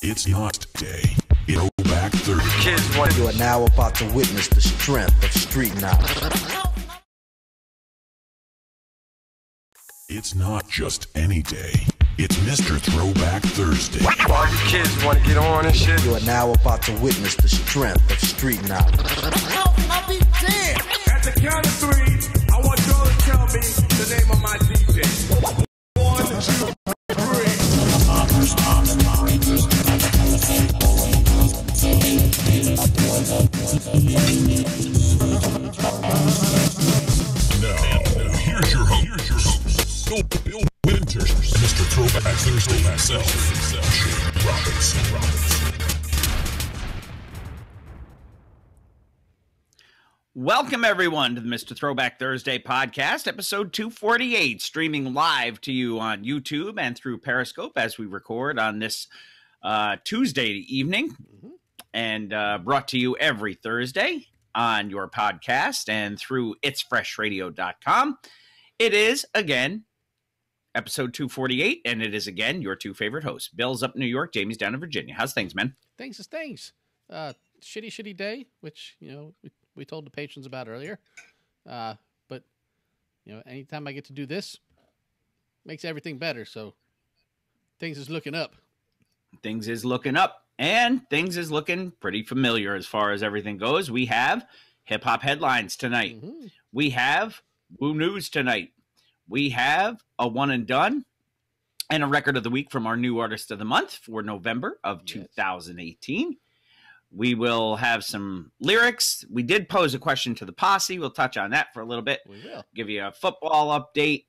It's not day. Throwback Thursday. You are now about to witness the strength of street knowledge. It's not just any day. It's Mr. Throwback Thursday. All you kids want to get on and shit. You are now about to witness the strength of street knowledge. I'll be damned. At the count of three, I want y'all to tell me the name of my DJ. 1, 2, 3. Now, here's your host, Bill Winters, Mr. Throwback Thursday himself, Shane Robinson. Welcome, everyone, to the Mr. Throwback Thursday podcast, episode 248, streaming live to you on YouTube and through Periscope as we record on this Tuesday evening, and brought to you every Thursday on your podcast and through itsfreshradio.com. It is, again, episode 248, and it is, again, your two favorite hosts. Bill's up in New York, Jamie's down in Virginia. How's things, man? Things is things. Shitty day, which, you know, we told the patrons about earlier. But, you know, anytime I get to do this, makes everything better. So things is looking up. Things is looking up, and things is looking pretty familiar as far as everything goes. We have hip-hop headlines tonight. Mm-hmm. We have Woo News tonight. We have a one and done and a record of the week from our new artist of the month for November of 2018. We will have some lyrics. We did pose a question to the posse. We'll touch on that for a little bit. We will. Give you a football update.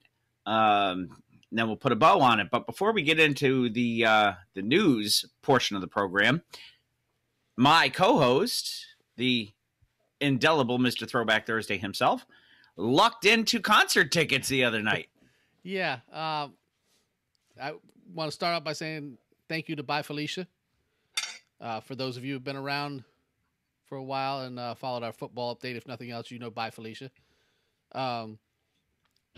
Then we'll put a bow on it. But before we get into the news portion of the program, my co-host, the indelible Mr. Throwback Thursday himself, lucked into concert tickets the other night. Yeah. I want to start out by saying thank you to Bye Felicia. For those of you who've been around for a while and followed our football update, if nothing else, you know Bye Felicia.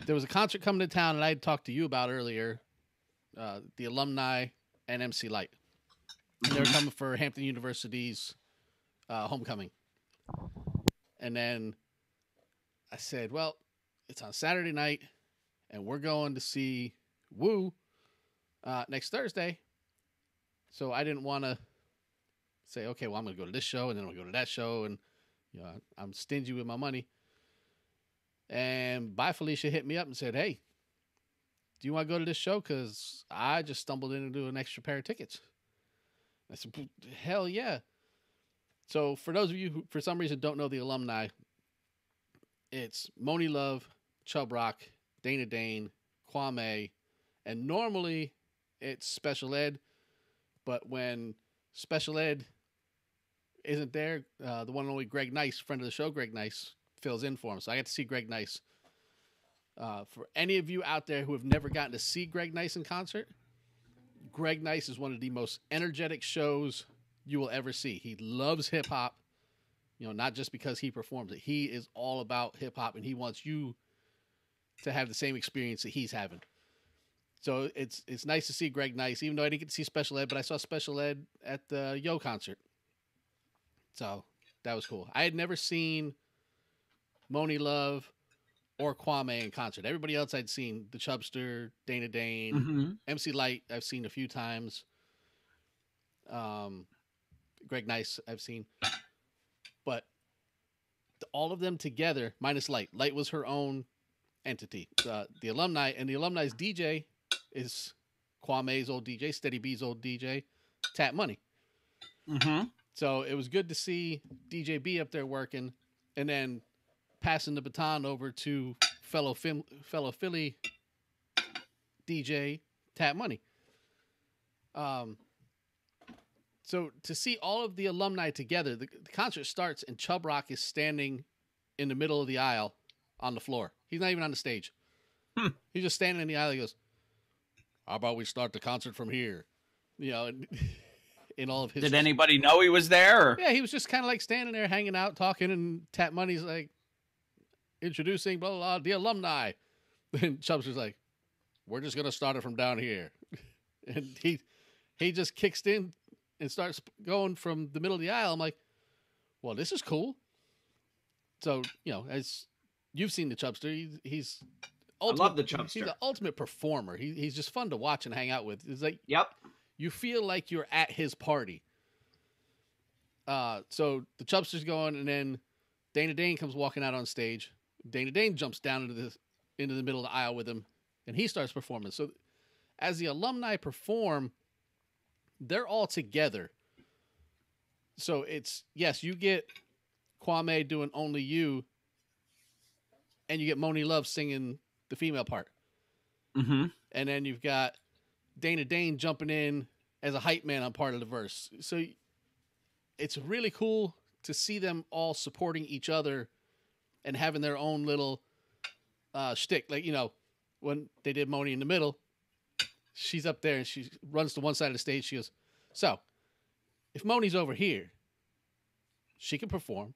There was a concert coming to town, and I had talked to you about earlier, the Alumni and MC Light. And they were coming for Hampton University's homecoming. And then I said, well, it's on Saturday night, and we're going to see Woo next Thursday. So I didn't want to say, okay, well, I'm going to go to this show, and then I'm going to go to that show, and you know, I'm stingy with my money. And Bye Felicia hit me up and said, hey, do you want to go to this show? Because I just stumbled into an extra pair of tickets. I said, hell yeah. So for those of you who, for some reason, don't know the Alumni, it's Moni Love, Chubb Rock, Dana Dane, Kwame, and normally it's Special Ed. But when Special Ed isn't there, the one and only Greg Nice, friend of the show, Greg Nice, fills in for him. So I got to see Greg Nice. For any of you out there who have never gotten to see Greg Nice in concert, Greg Nice is one of the most energetic shows you will ever see. He loves hip hop, you know, not just because he performs it. He is all about hip hop, and he wants you to have the same experience that he's having. So it's nice to see Greg Nice, even though I didn't get to see Special Ed, but I saw Special Ed at the Yo concert. So that was cool. I had never seen Moni Love or Kwame in concert. Everybody else I'd seen, the Chubster, Dana Dane, MC Light I've seen a few times. Greg Nice I've seen. But all of them together, minus Light. Light was her own entity. The Alumni, and the Alumni's DJ is Kwame's old DJ, Steady B's old DJ, Tap Money. So it was good to see DJ B up there working, and then passing the baton over to fellow Philly DJ Tap Money. So to see all of the Alumni together, the concert starts and Chubb Rock is standing in the middle of the aisle on the floor. He's not even on the stage. He's just standing in the aisle. He goes, how about we start the concert from here? You know, in all of his... Did anybody know he was there? Or? Yeah, he was just kind of like standing there hanging out, talking, and Tap Money's like, introducing blah, blah, blah, the Alumni. And Chubbs was like, we're just going to start it from down here. And he just kicks in and starts going from the middle of the aisle. I'm like, well, this is cool. So, as you've seen the Chubster, he's ultimate, I love the Chubster. He's an ultimate performer. He's just fun to watch and hang out with. It's like, Yep. you feel like you're at his party. So the Chubster's going, and then Dana Dane comes walking out on stage. Dana Dane jumps down into the middle of the aisle with him, and he starts performing. So as the alumni perform, they're all together. So it's, yes, you get Kwame doing Only You, and you get Moni Love singing the female part. Mm-hmm. And then you've got Dana Dane jumping in as a hype man on part of the verse. So it's really cool to see them all supporting each other and having their own little shtick. Like, when they did Moni in the middle, she's up there and she runs to one side of the stage. She goes, so if Moni's over here, she can perform.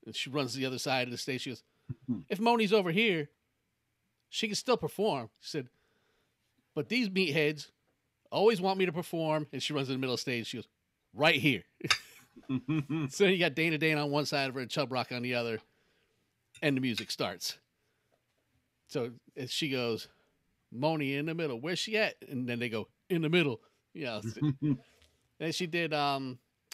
And she runs to the other side of the stage. She goes, if Moni's over here, she can still perform. She said, but these meatheads always want me to perform. And she runs in the middle of the stage. She goes, right here. So you got Dana Dane on one side of her and Chub Rock on the other. And the music starts. So as she goes, Moni in the middle. Where's she at? And then they go, in the middle. Yeah. And she did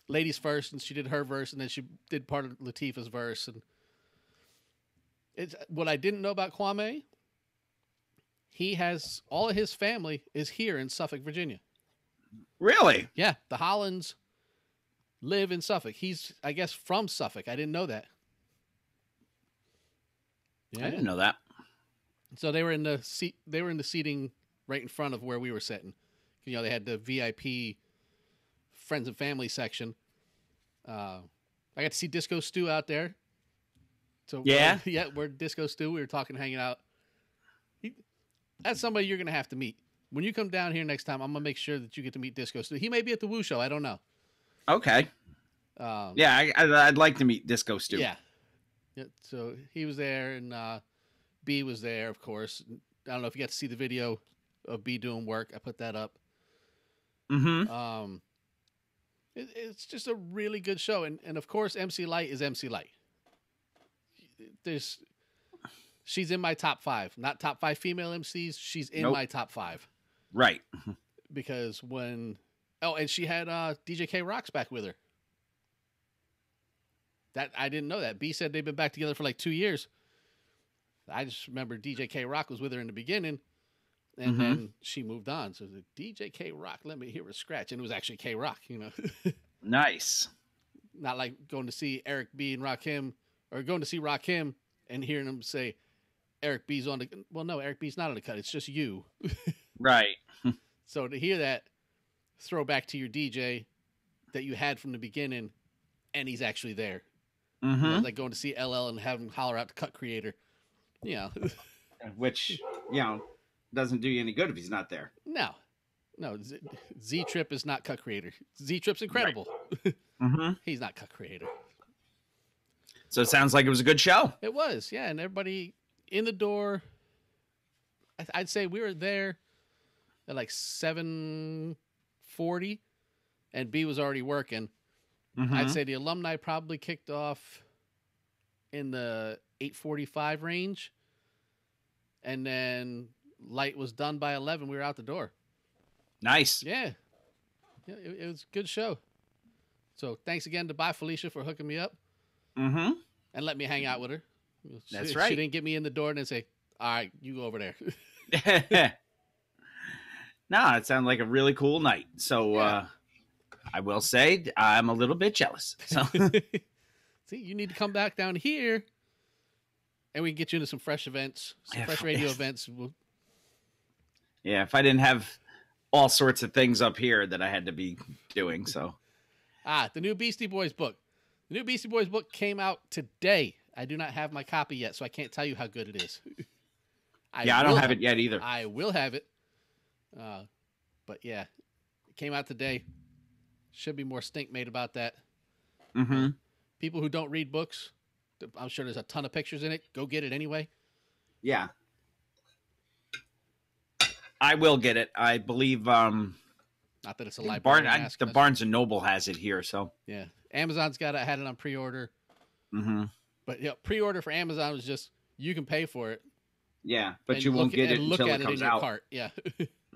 Ladies First, and she did her verse, and then she did part of Latifah's verse. And it's what I didn't know about Kwame. He has all of his family is here in Suffolk, Virginia. Really? Yeah, the Hollands live in Suffolk. He's, I guess, from Suffolk. I didn't know that. Yeah. I didn't know that. So they were in the seat. They were in the seating right in front of where we were sitting. They had the VIP friends and family section. I got to see Disco Stu out there. So yeah, we're Disco Stu. We were talking, hanging out. That's somebody you're gonna have to meet when you come down here next time. I'm gonna make sure that you get to meet Disco Stu. He may be at the Woo Show. I don't know. Okay. Yeah, I'd like to meet Disco Stu. Yeah. So he was there, and B was there, of course. I don't know if you got to see the video of B doing work. I put that up. Mm-hmm. It's just a really good show, and of course, MC Light is MC Light. She's in my top 5, not top 5 female MCs. She's in my top 5, right? Because and she had DJ K Rock's back with her. That I didn't know that. B said they've been back together for like 2 years. I just remember DJ K Rock was with her in the beginning, and then she moved on. So the DJ K Rock, let me hear a scratch, and it was actually K Rock. Nice. Not like going to see Eric B and Rakim, or going to see Rakim and hearing him say Eric B's on the. Well, no, Eric B's not on the cut. It's just you. Right. So to hear that, throwback to your DJ that you had from the beginning, and he's actually there. Mm-hmm. Like going to see LL and have him holler out the cut creator. Which, doesn't do you any good if he's not there. No. Z Trip is not cut creator. Z Trip's incredible. Right. Mm-hmm. He's not cut creator. So it sounds like it was a good show. It was, yeah. And everybody in the door, I'd say we were there at like 7:40, and B was already working. Mm-hmm. I'd say the alumni probably kicked off in the 8:45 range, and then Light was done by 11. We were out the door. Nice. Yeah, it was a good show. So thanks again to Bye Felicia for hooking me up. Mm-hmm. And let me hang out with her. That's right. She didn't get me in the door and then say, all right, you go over there. No, it sounded like a really cool night. So I will say I'm a little bit jealous. So see, you need to come back down here and we can get you into some fresh events, fresh radio events. Yeah, if I didn't have all sorts of things up here that I had to be doing. So the new Beastie Boys book. The new Beastie Boys book came out today. I do not have my copy yet, so I can't tell you how good it is. I don't have it yet either. I will have it. But yeah, it came out today. Should be more stink made about that. Mm-hmm. People who don't read books, I'm sure there's a ton of pictures in it. Go get it anyway. Yeah. I will get it. I believe I Not that it's a library. The Barnes and Noble has it here, so yeah. Amazon's had it on pre-order. Mm-hmm. But yeah, pre-order for Amazon was just you can pay for it. Yeah, but you won't get it until it comes out. Cart. Yeah.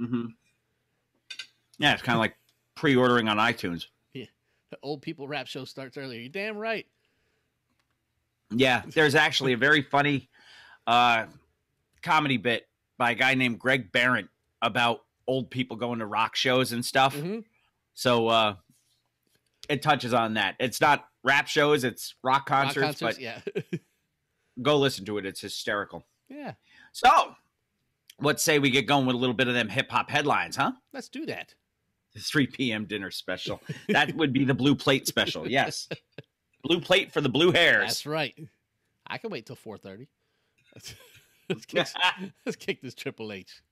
Mm-hmm. Yeah, it's kind of like pre-ordering on iTunes. Yeah, the old people rap show starts earlier. You're damn right. Yeah, there's actually a very funny comedy bit by a guy named Greg Barrett about old people going to rock shows and stuff. Mm-hmm. So it touches on that. It's not rap shows, it's rock concerts, but yeah. go listen to it. It's hysterical. Yeah. So let's say we get going with a little bit of them hip-hop headlines, huh? Let's do that. The 3 p.m. dinner special. That would be the blue plate special, yes. Blue plate for the blue hairs. That's right. I can wait till 4:30. Let's kick this Triple H.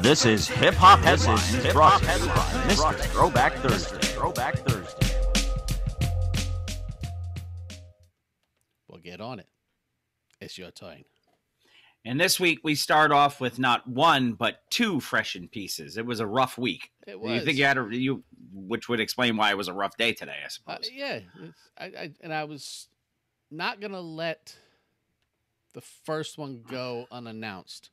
This is Hip Hop Headlines brought to you by Mr. Throwback Thursday. Throwback Thursday. Well, get on it. It's your turn. And this week we start off with not one but two freshened pieces. It was a rough week. It was. You think which would explain why it was a rough day today, I suppose. Yeah, I was not gonna let the first one go unannounced.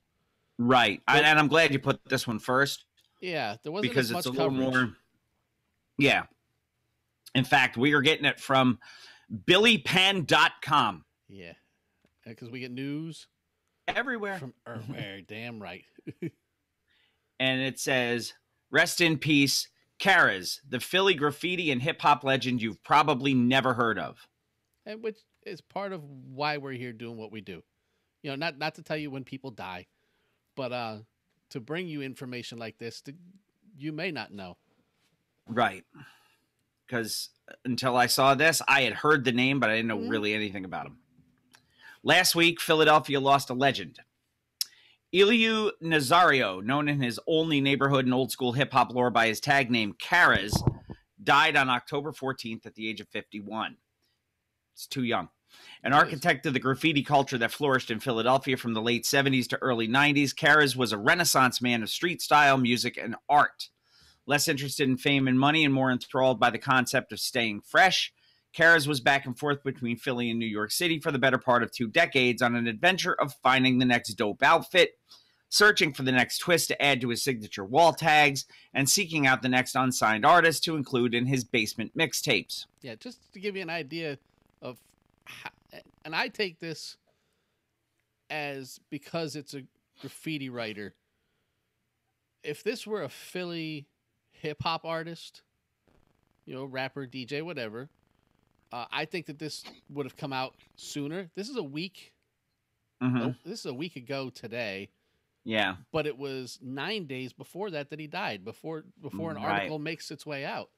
Right, and I'm glad you put this one first. Yeah, there wasn't because as much it's a little coverage. more. Yeah, in fact, we are getting it from BillyPan.com. Yeah, because we get news everywhere from everywhere. Damn right. And it says, "Rest in peace, Karas, the Philly graffiti and hip hop legend you've probably never heard of." And which is part of why we're here doing what we do. You know, not to tell you when people die, but to bring you information like this that you may not know. Right. Because until I saw this, I had heard the name, but I didn't know really anything about him. Last week, Philadelphia lost a legend. Eliu Nazario, known in his only neighborhood and old school hip hop lore by his tag name Karas, died on October 14th at the age of 51. It's too young. An architect of the graffiti culture that flourished in Philadelphia from the late 70s to early 90s, Karas was a renaissance man of street style, music, and art. Less interested in fame and money and more enthralled by the concept of staying fresh, Karas was back and forth between Philly and New York City for the better part of 2 decades on an adventure of finding the next dope outfit, searching for the next twist to add to his signature wall tags, and seeking out the next unsigned artist to include in his basement mixtapes. Yeah, just to give you an idea of how, and I take this as because it's a graffiti writer. If this were a Philly hip hop artist, you know, rapper, DJ, whatever, I think that this would have come out sooner. This is a week. This is a week ago today. Yeah. But it was 9 days before that he died. Before an article makes its way out.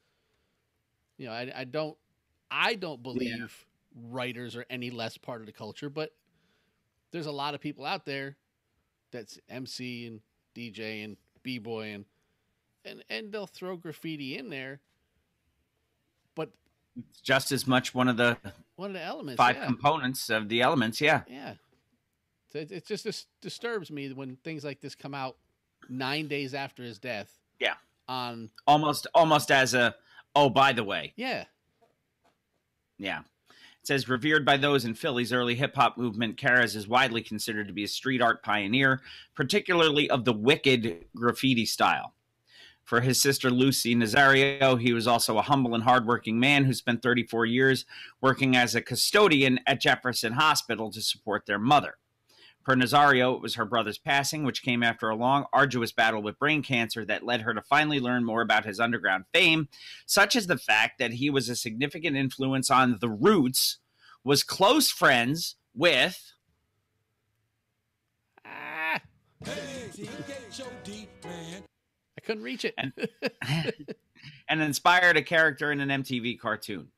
You know, I don't believe writers are any less part of the culture, but there's a lot of people out there that's MC and DJ and B-boy and they'll throw graffiti in there, but it's just as much one of the elements, 5 components of the elements. Yeah. So it just disturbs me when things like this come out 9 days after his death. Yeah. On almost as a, oh, by the way. Yeah. Yeah. It says, revered by those in Philly's early hip-hop movement, Karas is widely considered to be a street art pioneer, particularly of the wicked graffiti style. For his sister Lucy Nazario, he was also a humble and hardworking man who spent 34 years working as a custodian at Jefferson Hospital to support their mother. Per Nazario, it was her brother's passing, which came after a long, arduous battle with brain cancer that led her to finally learn more about his underground fame, such as the fact that he was a significant influence on The Roots, was close friends with... I couldn't reach it. And inspired a character in an MTV cartoon.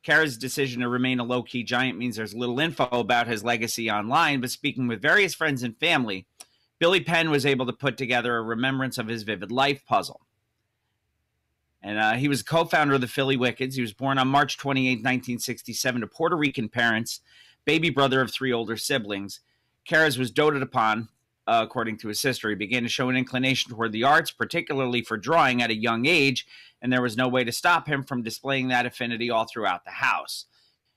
Kara's decision to remain a low-key giant means there's little info about his legacy online, but speaking with various friends and family, Billy Penn was able to put together a remembrance of his vivid life puzzle. And he was a co-founder of the Philly Wickeds. He was born on March 28, 1967, to Puerto Rican parents, baby brother of 3 older siblings. Karas was doted upon, according to his sister. He began to show an inclination toward the arts, particularly for drawing, at a young age, and there was no way to stop him from displaying that affinity all throughout the house.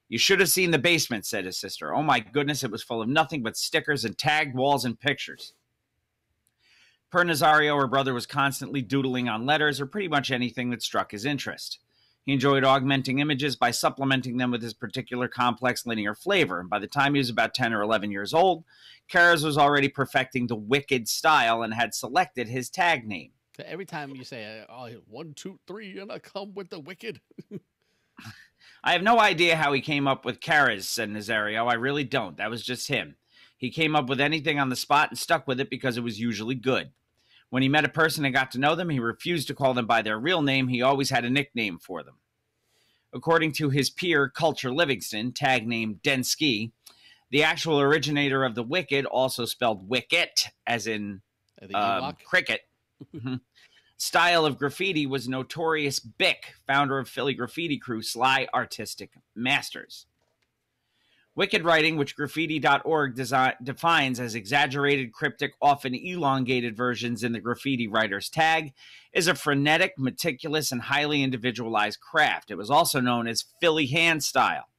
You should have seen the basement, said his sister. Oh my goodness, it was full of nothing but stickers and tagged walls and pictures. Per Nazario, her brother was constantly doodling on letters or pretty much anything that struck his interest. He enjoyed augmenting images by supplementing them with his particular complex linear flavor, and by the time he was about 10 or 11 years old, Karas was already perfecting the Wicked style and had selected his tag name. Every time you say, 1, 2, 3, and I come with the Wicked. I have no idea how he came up with Karas, said Nazario. I really don't. That was just him. He came up with anything on the spot and stuck with it because it was usually good. When he met a person and got to know them, he refused to call them by their real name. He always had a nickname for them. According to his peer, Culture Livingston, tag name Densky, the actual originator of the Wicked, also spelled Wicket, as in cricket, style of graffiti, was Notorious Bick, founder of Philly graffiti crew Sly Artistic Masters. Wicked writing, which graffiti.org defines as exaggerated, cryptic, often elongated versions in the graffiti writer's tag, is a frenetic, meticulous, and highly individualized craft. It was also known as Philly hand style.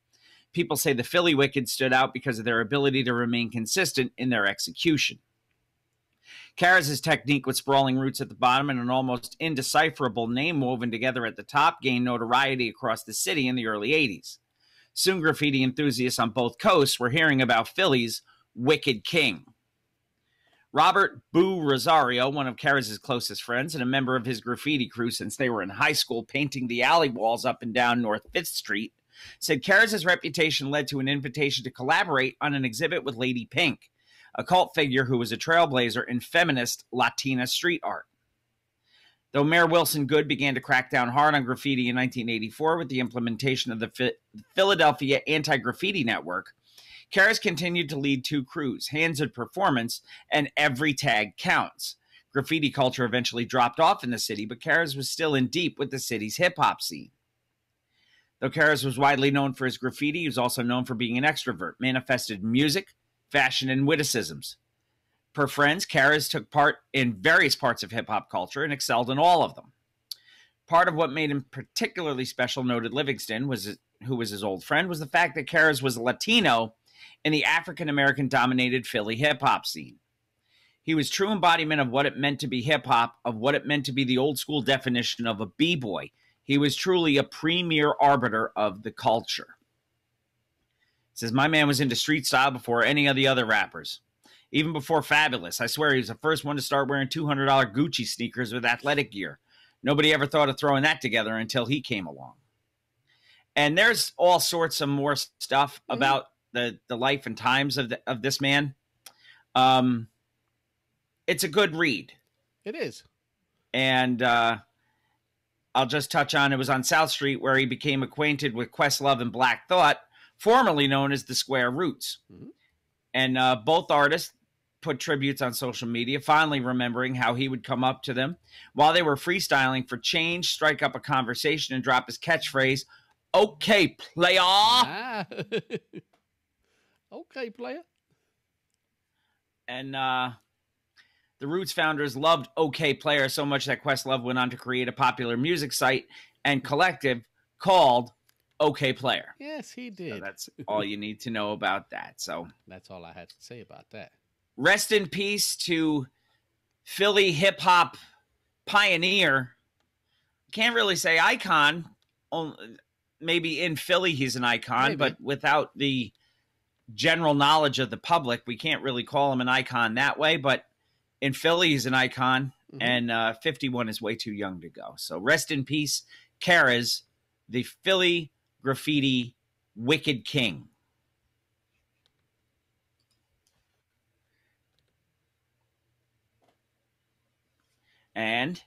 People say the Philly Wicked stood out because of their ability to remain consistent in their execution. Karas' technique, with sprawling roots at the bottom and an almost indecipherable name woven together at the top, gained notoriety across the city in the early 80s. Soon, graffiti enthusiasts on both coasts were hearing about Philly's Wicked King. Robert Boo Rosario, one of Karas' closest friends and a member of his graffiti crew since they were in high school painting the alley walls up and down North 5th Street, said Karas' reputation led to an invitation to collaborate on an exhibit with Lady Pink, a cult figure who was a trailblazer in feminist Latina street art. Though Mayor Wilson Goode began to crack down hard on graffiti in 1984 with the implementation of the Philadelphia Anti-Graffiti Network, Karas continued to lead 2 crews, Hands of Performance and Every Tag Counts. Graffiti culture eventually dropped off in the city, but Karas was still in deep with the city's hip-hop scene. Though Karas was widely known for his graffiti, he was also known for being an extrovert, manifested in music, fashion, and witticisms. Per friends, Karas took part in various parts of hip-hop culture and excelled in all of them. Part of what made him particularly special, noted Livingston, who was his old friend, was the fact that Karas was a Latino in the African-American-dominated Philly hip-hop scene. He was true embodiment of what it meant to be hip-hop, of what it meant to be the old-school definition of a b-boy. He was truly a premier arbiter of the culture. It says, my man was into street style before any of the other rappers. Even before Fabulous. I swear he was the first one to start wearing $200 Gucci sneakers with athletic gear. Nobody ever thought of throwing that together until he came along. And there's all sorts of more stuff about the life and times of this man. It's a good read. It is. And I'll just touch on, it was on South Street where he became acquainted with Questlove and Black Thought, formerly known as the Square Roots. Mm-hmm. And both artists put tributes on social media, fondly remembering how he would come up to them while they were freestyling for change, strike up a conversation, and drop his catchphrase, okay, player. Okay, player. And the Roots founders loved OK Player so much that Questlove went on to create a popular music site and collective called OK Player. Yes, he did. So that's all you need to know about that. So that's all I had to say about that. Rest in peace to Philly hip hop pioneer. Can't really say icon. Maybe in Philly he's an icon, but without the general knowledge of the public, we can't really call him an icon that way. But in Philly, he's an icon, and 51 is way too young to go. So rest in peace, Karas, the Philly graffiti Wicked King. And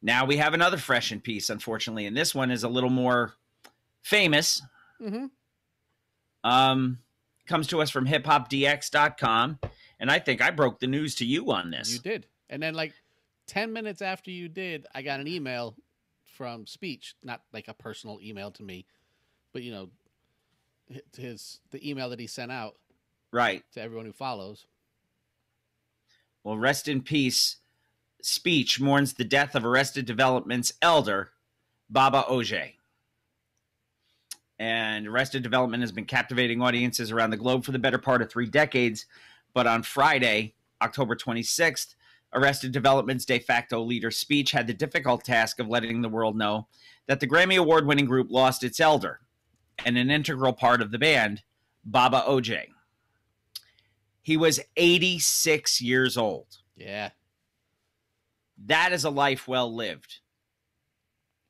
now we have another fresh in piece, unfortunately, and this one is a little more famous. Mm-hmm. Comes to us from hiphopdx.com. And I think I broke the news to you on this. You did. And then like 10 minutes after you did, I got an email from Speech, not like a personal email to me, but you know, the email that he sent out right to everyone who follows. Well, rest in peace. Speech mourns the death of Arrested Development's elder, Baba Oje. And Arrested Development has been captivating audiences around the globe for the better part of 3 decades. But on Friday, October 26th, Arrested Development's de facto leader, Speech, had the difficult task of letting the world know that the Grammy Award-winning group lost its elder and an integral part of the band, Baba Oje. He was 86 years old. Yeah. That is a life well lived.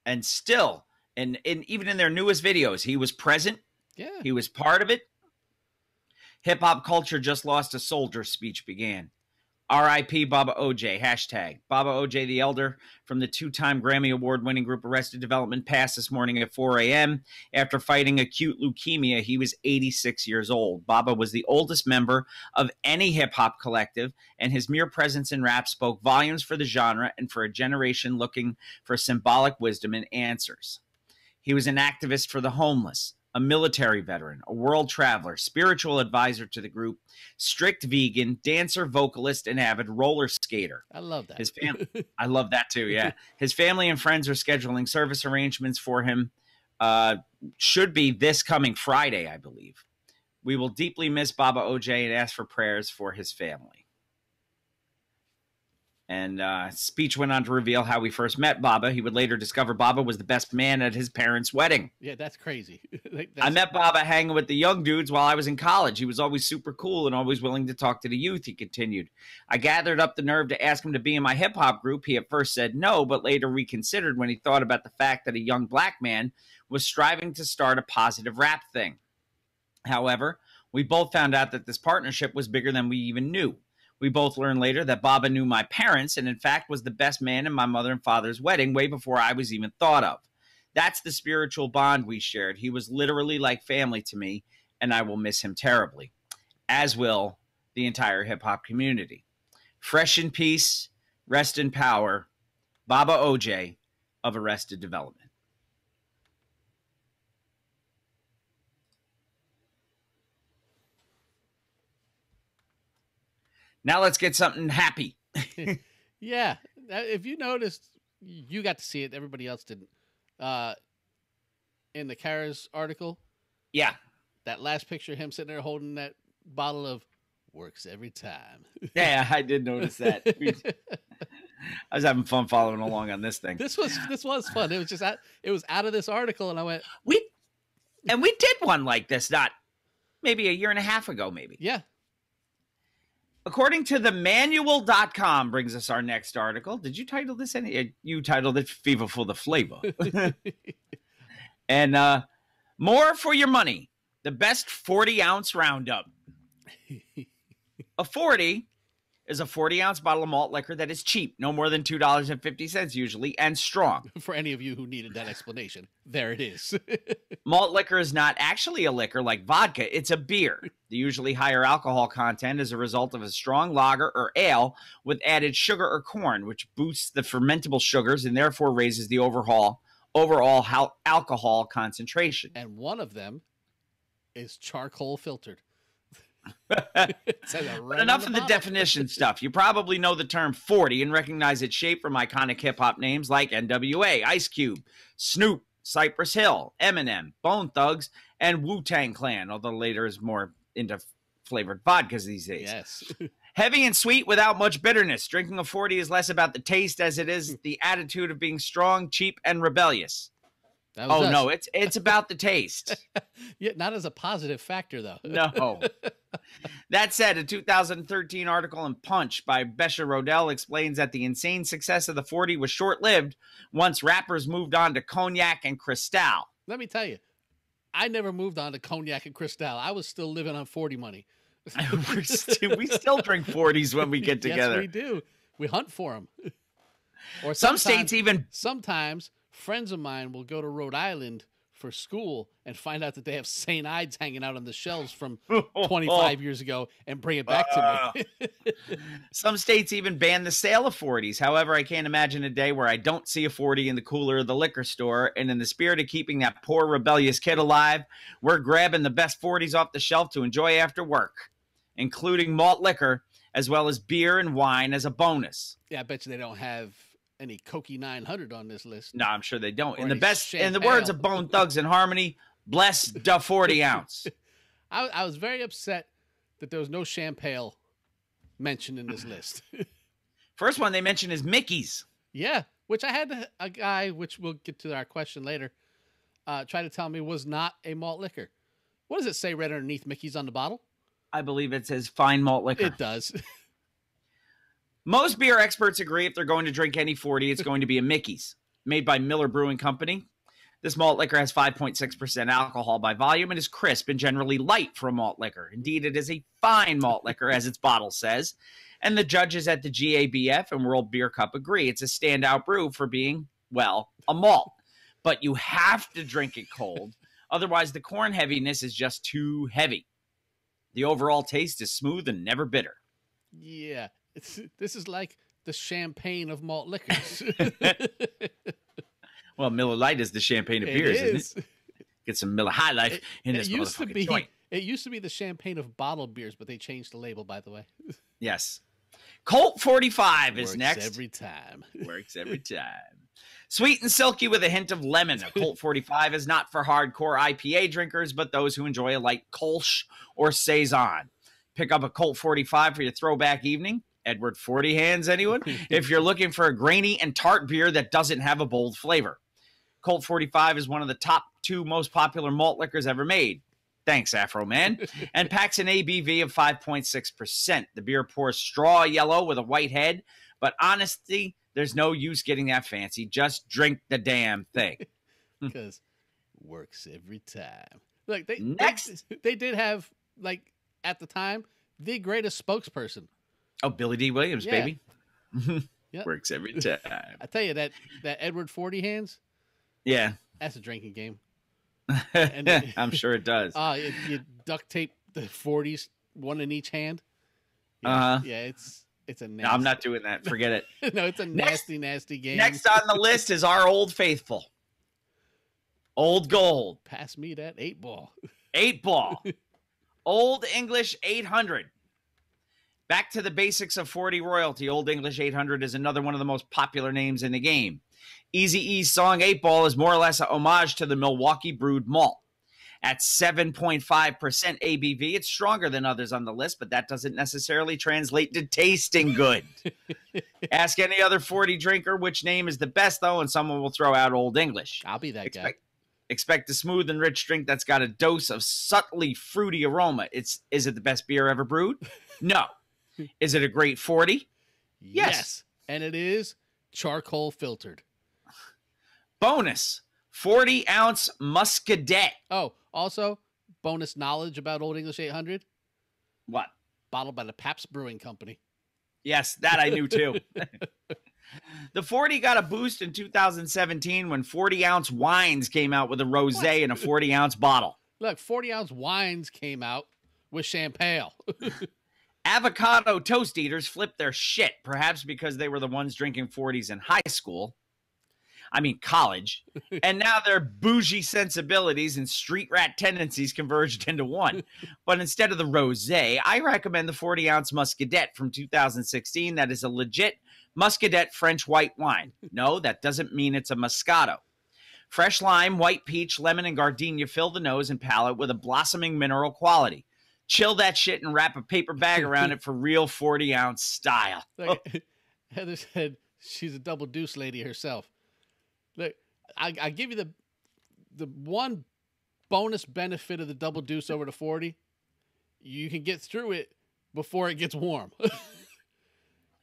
And still, and even in their newest videos, he was present. Yeah. He was part of it. Hip-hop culture just lost a soldier, Speech began. R.I.P. Baba Oje, hashtag. Baba Oje the Elder from the 2-time Grammy Award-winning group Arrested Development passed this morning at 4 a.m. after fighting acute leukemia. He was 86 years old. Baba was the oldest member of any hip-hop collective, and his mere presence in rap spoke volumes for the genre and for a generation looking for symbolic wisdom and answers. He was an activist for the homeless, a military veteran, a world traveler, spiritual advisor to the group, strict vegan, dancer, vocalist, and avid roller skater. I love that. His family, I love that too, yeah. His family and friends are scheduling service arrangements for him. Should be this coming Friday, I believe. We will deeply miss Baba Oje and ask for prayers for his family. And Speech went on to reveal how he first met Baba. He would later discover Baba was the best man at his parents' wedding. Yeah, that's crazy. I met Baba hanging with the young dudes while I was in college. He was always super cool and always willing to talk to the youth, he continued. I gathered up the nerve to ask him to be in my hip-hop group. He at first said no, but later reconsidered when he thought about the fact that a young black man was striving to start a positive rap thing. However, we both found out that this partnership was bigger than we even knew. We both learned later that Baba knew my parents and, in fact, was the best man in my mother and father's wedding way before I was even thought of. That's the spiritual bond we shared. He was literally like family to me, and I will miss him terribly, as will the entire hip-hop community. Fresh in peace, rest in power, Baba Oje of Arrested Development. Now let's get something happy. Yeah. If you noticed, you got to see it. Everybody else didn't. In the Kara's article. Yeah. That last picture of him sitting there holding that bottle of works every time. Yeah, I did notice that. I was having fun following along on this thing. This was fun. It was just it was out of this article, and I went, we did one like this, not maybe a year and a half ago, maybe. yeah. According to themanual.com brings us our next article. Did you title this you titled it Fever for the Flavor. And more for your money. The best 40-ounce roundup. A 40 is a 40-ounce bottle of malt liquor that is cheap, no more than $2.50 usually, and strong. For any of you who needed that explanation, there it is. Malt liquor is not actually a liquor like vodka. It's a beer. The usually higher alcohol content is a result of a strong lager or ale with added sugar or corn, which boosts the fermentable sugars and therefore raises the overall alcohol concentration. And one of them is charcoal filtered. But enough of the definition stuff. You probably know the term 40 and recognize its shape from iconic hip-hop names like NWA, Ice Cube, Snoop, Cypress Hill, Eminem, Bone Thugs, and Wu-Tang Clan, although later is more into flavored vodkas these days. Yes. Heavy and sweet without much bitterness. Drinking a 40 is less about the taste as it is the attitude of being strong, cheap, and rebellious. Oh, no, it's about the taste. Yeah, not as a positive factor, though. No. That said, a 2013 article in Punch by Besha Rodell explains that the insane success of the 40 was short-lived once rappers moved on to Cognac and Cristal. Let me tell you, I never moved on to Cognac and Cristal. I was still living on 40 money. We still drink 40s when we get together. Yes, we do. We hunt for them. Or some states even... Sometimes friends of mine will go to Rhode Island for school and find out that they have St. Ides hanging out on the shelves from 25 years ago and bring it back to me. Some states even ban the sale of 40s. However, I can't imagine a day where I don't see a 40 in the cooler of the liquor store. And in the spirit of keeping that poor rebellious kid alive, we're grabbing the best 40s off the shelf to enjoy after work, including malt liquor, as well as beer and wine as a bonus. Yeah, I bet you they don't have any Cokie 900 on this list. No, I'm sure they don't. Or In the any best, in the champagne. words of Bone Thugs and Harmony, bless the 40 ounce. I was very upset that there was no champagne mentioned in this list. First one they mentioned is Mickey's. Yeah, which I had a guy, which we'll get to our question later, try to tell me was not a malt liquor. What does it say right underneath Mickey's on the bottle? I believe it says fine malt liquor. It does. Most beer experts agree if they're going to drink any 40, it's going to be a Mickey's, made by Miller Brewing Company. This malt liquor has 5.6% alcohol by volume and is crisp and generally light for a malt liquor. Indeed, it is a fine malt liquor, as its bottle says. And the judges at the GABF and World Beer Cup agree it's a standout brew for being, well, a malt. But you have to drink it cold. Otherwise, the corn heaviness is just too heavy. The overall taste is smooth and never bitter. Yeah. This is like the champagne of malt liquors. Well, Miller Lite is the champagne of beers, isn't it? Get some Miller High Life in this motherfucking joint. It used to be the champagne of bottled beers, but they changed the label, by the way. Yes. Colt 45 is next. Works every time. Works every time. Sweet and silky with a hint of lemon. A Colt 45 is not for hardcore IPA drinkers, but those who enjoy a light Kolsch or Saison. Pick up a Colt 45 for your throwback evening. Edward 40 hands, anyone? If you're looking for a grainy and tart beer that doesn't have a bold flavor. Colt 45 is one of the top 2 most popular malt liquors ever made. Thanks, Afro Man. And packs an ABV of 5.6%. The beer pours straw yellow with a white head, but honestly, there's no use getting that fancy. Just drink the damn thing. Because works every time. Look, Next. they did have, like, at the time, the greatest spokesperson. Oh, Billy D. Williams, Yeah. baby. Yep. Works every time. I tell you, that Edward 40 hands, Yeah. that's a drinking game. I'm sure it does. You duct tape the 40s, one in each hand. Yeah, Uh-huh. Yeah, it's a nasty. No, I'm not doing that. Forget it. No, it's a nasty, nasty game. Next on the list is our Old Faithful. Old Gold. Pass me that 8-ball. 8-ball. Old English 800. Back to the basics of 40 royalty. Old English 800 is another one of the most popular names in the game. Eazy-E's song 8-Ball is more or less a homage to the Milwaukee brewed malt. At 7.5% ABV, it's stronger than others on the list, but that doesn't necessarily translate to tasting good. Ask any other 40 drinker which name is the best, though, and someone will throw out Old English. I'll be that guy. Expect a smooth and rich drink that's got a dose of subtly fruity aroma. Is it the best beer ever brewed? No. Is it a great 40? Yes. And it is charcoal filtered. Bonus, 40-ounce Muscadet. Oh, also, bonus knowledge about Old English 800. What? Bottled by the Pabst Brewing Company. Yes, that I knew too. The 40 got a boost in 2017 when 40-ounce wines came out with a rosé in a 40-ounce bottle. Look, 40-ounce wines came out with champagne. Avocado toast eaters flipped their shit, perhaps because they were the ones drinking 40s in high school. I mean, college. And now their bougie sensibilities and street rat tendencies converged into one. But instead of the rosé, I recommend the 40-ounce Muscadet from 2016. That is a legit Muscadet French white wine. No, that doesn't mean it's a Moscato. Fresh lime, white peach, lemon, and gardenia fill the nose and palate with a blossoming mineral quality. Chill that shit and wrap a paper bag around it for real 40-ounce style. Like, Heather said she's a double deuce lady herself. Look, I give you the one bonus benefit of the double deuce over the 40. You can get through it before it gets warm.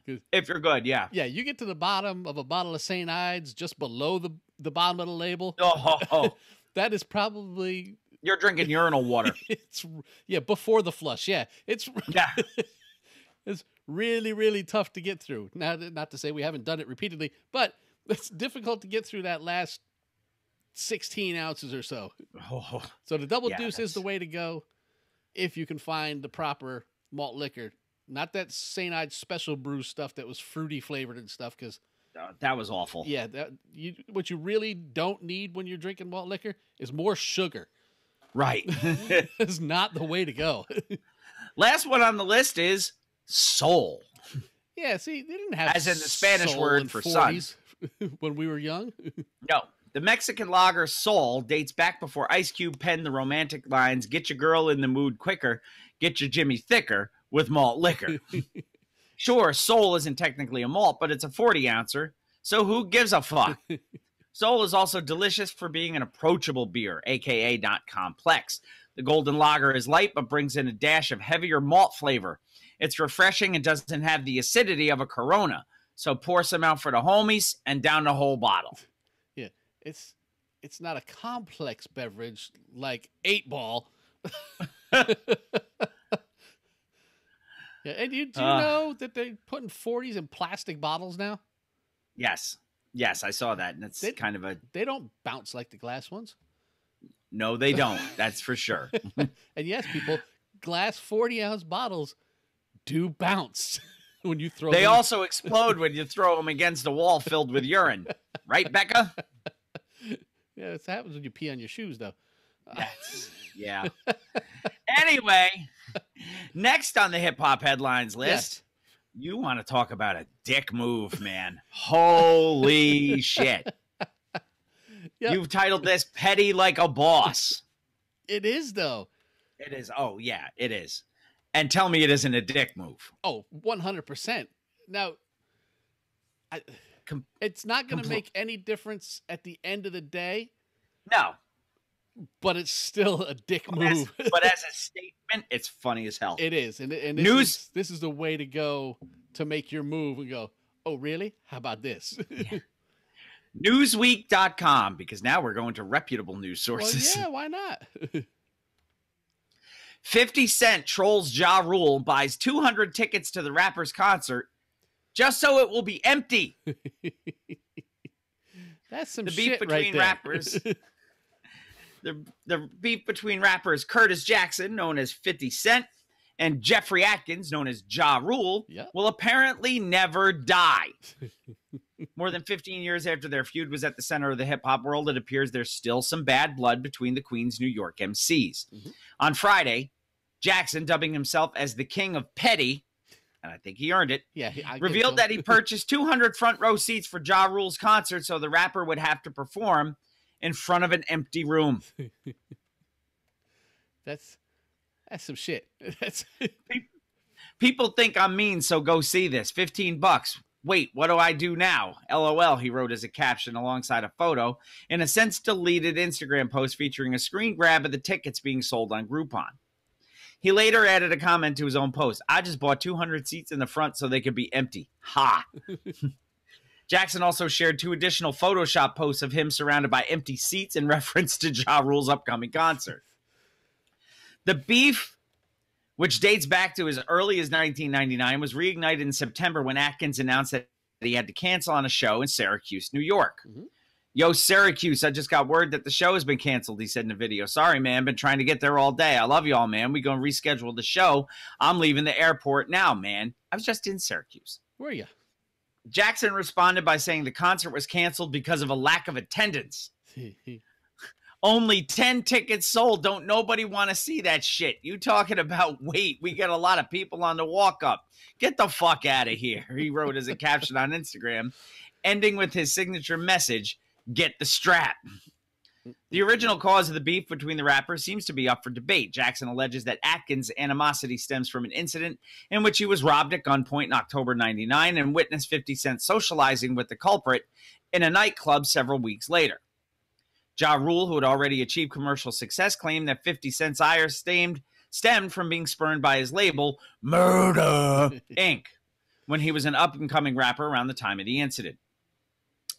If you're good, yeah. Yeah, you get to the bottom of a bottle of St. Ides just below the bottom of the label. Oh. That is probably... You're drinking urinal water. Before the flush. Yeah, it's really, really tough to get through. Now, not to say we haven't done it repeatedly, but it's difficult to get through that last 16 ounces or so. Oh, So the double yeah, deuce is that's- the way to go if you can find the proper malt liquor. Not that St. Ides special brew stuff that was fruity flavored and stuff, because that was awful. yeah, what you really don't need when you're drinking malt liquor is more sugar. Right. It's not the way to go. Last one on the list is Soul. Yeah, see, they didn't have As in the Spanish soul word in for sun. 40s when we were young. No, the Mexican lager Sol dates back before Ice Cube penned the romantic lines, "Get your girl in the mood quicker, get your Jimmy thicker with malt liquor." Sure, Sol isn't technically a malt, but it's a 40-ouncer, so who gives a fuck? Sol is also delicious for being an approachable beer, aka not complex. The golden lager is light, but brings in a dash of heavier malt flavor. It's refreshing and doesn't have the acidity of a Corona. So pour some out for the homies and down the whole bottle. Yeah, it's not a complex beverage like 8-Ball. Yeah, and do you know that they're putting 40s in plastic bottles now? Yes. Yes, I saw that. And it's kind of a... They don't bounce like the glass ones. No, they don't. That's for sure. And yes, people, glass 40-ounce bottles do bounce when you throw They them. also explode when you throw them against a wall filled with urine. Right, Becca? Yeah, it happens when you pee on your shoes, though. Yeah. Anyway, next on the hip-hop headlines list, you want to talk about a dick move, man. Holy shit. Yep. You've titled this Petty Like a Boss. It is, though. It is. Oh, yeah, it is. And tell me it isn't a dick move. Oh, 100%. Now, it's not going to make any difference at the end of the day, No. but it's still a dick move. But as a statement, it's funny as hell. It is. And this is the way to go to make your move and go, oh, really? How about this? Yeah. Newsweek.com, because now we're going to reputable news Well, sources. yeah, why not? 50 Cent trolls Ja Rule, buys 200 tickets to the rapper's concert just so it will be empty. That's some The beef shit between right there. rappers. The beef between rappers Curtis Jackson, known as 50 Cent, and Jeffrey Atkins, known as Ja Rule, Yep. will apparently never die. More than 15 years after their feud was at the center of the hip-hop world, it appears there's still some bad blood between the Queens' New York MCs. Mm-hmm. On Friday, Jackson, dubbing himself as the King of Petty, and I think he earned it, Yeah, I get revealed so. that he purchased 200 front row seats for Ja Rule's concert so the rapper would have to perform in front of an empty room. That's some shit. That's People think I'm mean, so go see this. $15. Wait, what do I do now? LOL, he wrote as a caption alongside a photo in a since deleted Instagram post featuring a screen grab of the tickets being sold on Groupon. He later added a comment to his own post. I just bought 200 seats in the front so they could be empty. Ha! Jackson also shared 2 additional Photoshop posts of him surrounded by empty seats in reference to Ja Rule's upcoming concert. The beef, which dates back to as early as 1999, was reignited in September when Atkins announced that he had to cancel on a show in Syracuse, New York. Mhm. Yo, Syracuse, I just got word that the show has been canceled, he said in the video. Sorry, man, been trying to get there all day. I love y'all, man. We going to reschedule the show. I'm leaving the airport now, man. I was just in Syracuse. where are you? Jackson responded by saying the concert was canceled because of a lack of attendance. Only 10 tickets sold. Don't nobody want to see that shit. You talking about, wait, we got a lot of people on the walk up. Get the fuck out of here, he wrote as a caption on Instagram, ending with his signature message, get the strap. The original cause of the beef between the rappers seems to be up for debate. Jackson alleges that Atkins' animosity stems from an incident in which he was robbed at gunpoint in October 99 and witnessed 50 Cent socializing with the culprit in a nightclub several weeks later. Ja Rule, who had already achieved commercial success, claimed that 50 Cent's ire stemmed from being spurned by his label, Murder, Inc., when he was an up-and-coming rapper around the time of the incident.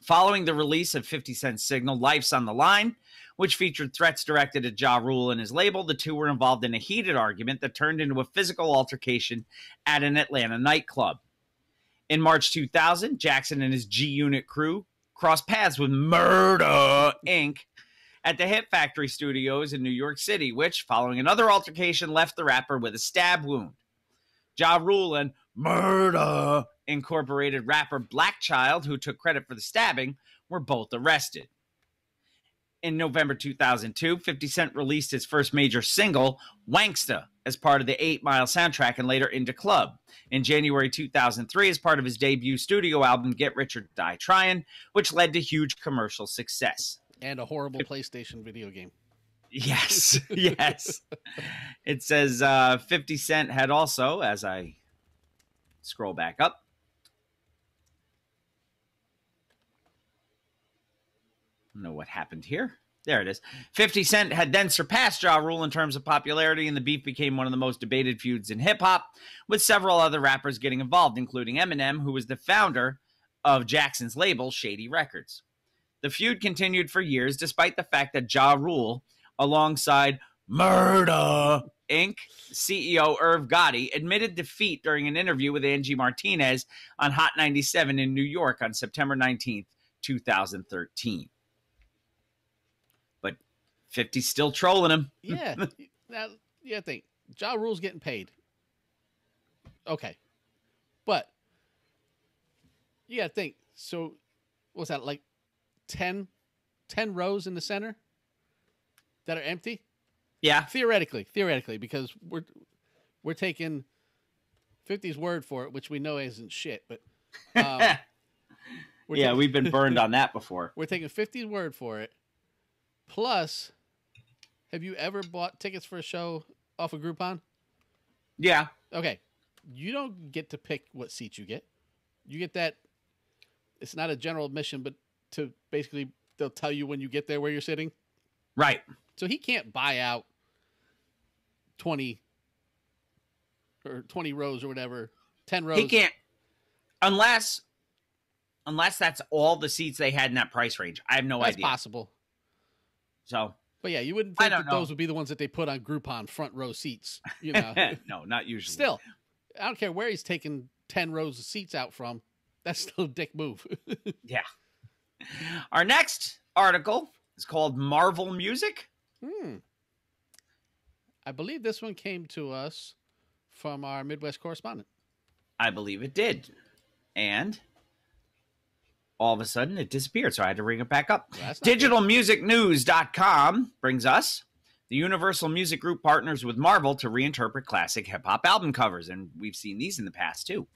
Following the release of 50 Cent's single, Life's on the Line, which featured threats directed at Ja Rule and his label, the two were involved in a heated argument that turned into a physical altercation at an Atlanta nightclub. In March 2000, Jackson and his G-Unit crew crossed paths with Murder Inc. at the Hit Factory Studios in New York City, which, following another altercation, left the rapper with a stab wound. Ja Rule and Murder Incorporated rapper Black Child, who took credit for the stabbing, were both arrested. In November 2002, 50 Cent released his first major single, Wanksta, as part of the 8 Mile soundtrack and later Into Club. In January 2003, as part of his debut studio album, Get Rich or Die Tryin', which led to huge commercial success. And a horrible PlayStation video game. Yes, yes. It says 50 Cent had also, as I scroll back up, I don't know what happened here. There it is. 50 Cent had then surpassed Ja Rule in terms of popularity, and the beef became one of the most debated feuds in hip-hop, with several other rappers getting involved, including Eminem, who was the founder of Jackson's label, Shady Records. The feud continued for years, despite the fact that Ja Rule, alongside Murder Inc. CEO Irv Gotti, admitted defeat during an interview with Angie Martinez on Hot 97 in New York on September 19th, 2013. But 50's still trolling him. Yeah. Now, yeah, think. Ja Rule's getting paid. Okay. But, yeah, think. So, what's that, like 10 rows in the center that are empty? Yeah. Theoretically, because we're taking 50's word for it, which we know isn't shit, but we've been burned on that before. We're taking 50's word for it. Plus, have you ever bought tickets for a show off of Groupon? Yeah. Okay. You don't get to pick what seats you get. You get that. It's not a general admission, but to basically, they'll tell you when you get there where you're sitting. Right. So he can't buy out 20 rows or whatever, 10 rows. He can't, unless that's all the seats they had in that price range. I have no idea. That's possible. So, but yeah, you wouldn't think that those would be the ones that they put on Groupon front row seats. You know, no, not usually. Still, I don't care where he's taking 10 rows of seats out from. That's still a dick move. Yeah. Our next article is called Marvel Music. I believe this one came to us from our Midwest correspondent. I believe it did. And all of a sudden it disappeared, so I had to bring it back up. Well, DigitalMusicNews.com brings us the Universal Music Group partners with Marvel to reinterpret classic hip-hop album covers, and we've seen these in the past, too.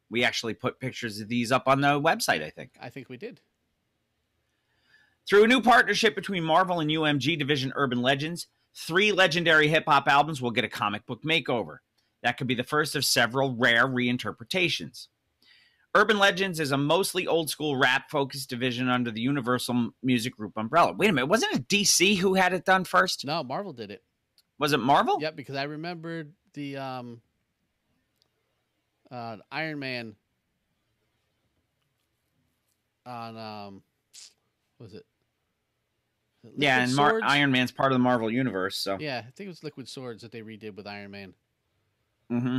We actually put pictures of these up on the website, I think. I think we did. Through a new partnership between Marvel and UMG division Urban Legends, 3 legendary hip-hop albums will get a comic book makeover. That could be the first of several rare reinterpretations. Urban Legends is a mostly old-school rap-focused division under the Universal Music Group umbrella. Wait a minute, wasn't it DC who had it done first? No, Marvel did it. Was it Marvel? Yep, because I remembered the Iron Man on what was it? Yeah, and Iron Man's part of the Marvel Universe. So yeah, I think it was Liquid Swords that they redid with Iron Man. Mm-hmm.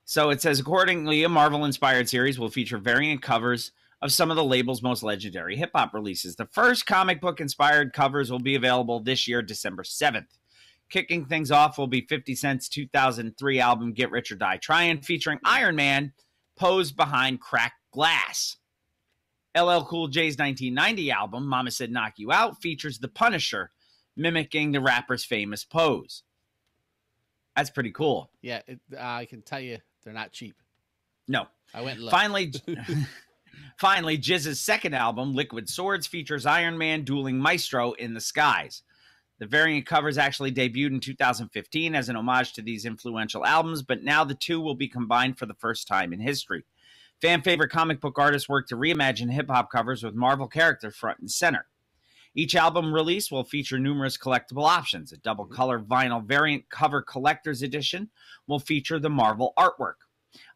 So it says, accordingly, a Marvel-inspired series will feature variant covers of some of the label's most legendary hip-hop releases. The first comic book-inspired covers will be available this year, December 7th. Kicking things off will be 50 Cent's 2003 album, Get Rich or Die Tryin', featuring Iron Man posed behind cracked glass. LL Cool J's 1990 album, Mama Said Knock You Out, features The Punisher, mimicking the rapper's famous pose. That's pretty cool. Yeah, I can tell you they're not cheap. No. I went and looked. Finally, Jizz's second album, Liquid Swords, features Iron Man dueling Maestro in the skies. The variant covers actually debuted in 2015 as an homage to these influential albums, but now the two will be combined for the first time in history. Fan favorite comic book artists work to reimagine hip-hop covers with Marvel characters front and center. Each album release will feature numerous collectible options. A double-color vinyl variant cover collector's edition will feature the Marvel artwork.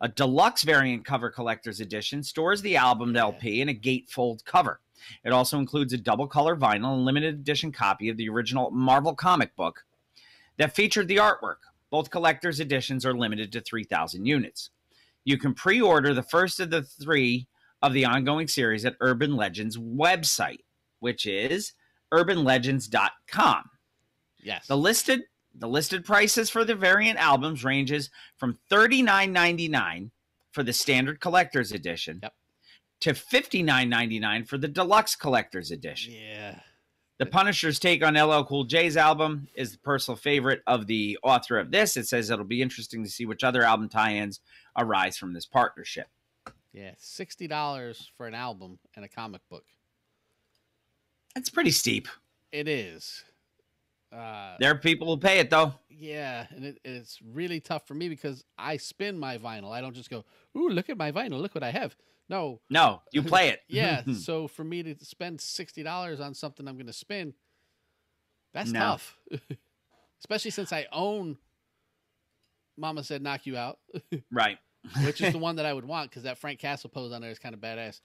A deluxe variant cover collector's edition stores the album LP in a gatefold cover. It also includes a double-color vinyl and limited edition copy of the original Marvel comic book that featured the artwork. Both collector's editions are limited to 3,000 units. You can pre-order the first of the 3 of the ongoing series at Urban Legends website, which is urbanlegends.com. Yes. The listed prices for the variant albums ranges from $39.99 for the standard collector's edition to $59.99 for the deluxe collector's edition. Yeah. The Punisher's take on LL Cool J's album is the personal favorite of the author of this. It says it'll be interesting to see which other album tie-ins arise from this partnership. Yeah, $60 for an album and a comic book. That's pretty steep. It is. There are people who pay it, though. Yeah, and it's really tough for me because I spin my vinyl. I don't just go, ooh, look at my vinyl. Look what I have. No, you play it. Yeah, so for me to spend $60 on something I'm going to spin, that's tough. Especially since I own Mama Said Knock You Out. Right. Which is the one that I would want because that Frank Castle pose on there is kind of badass.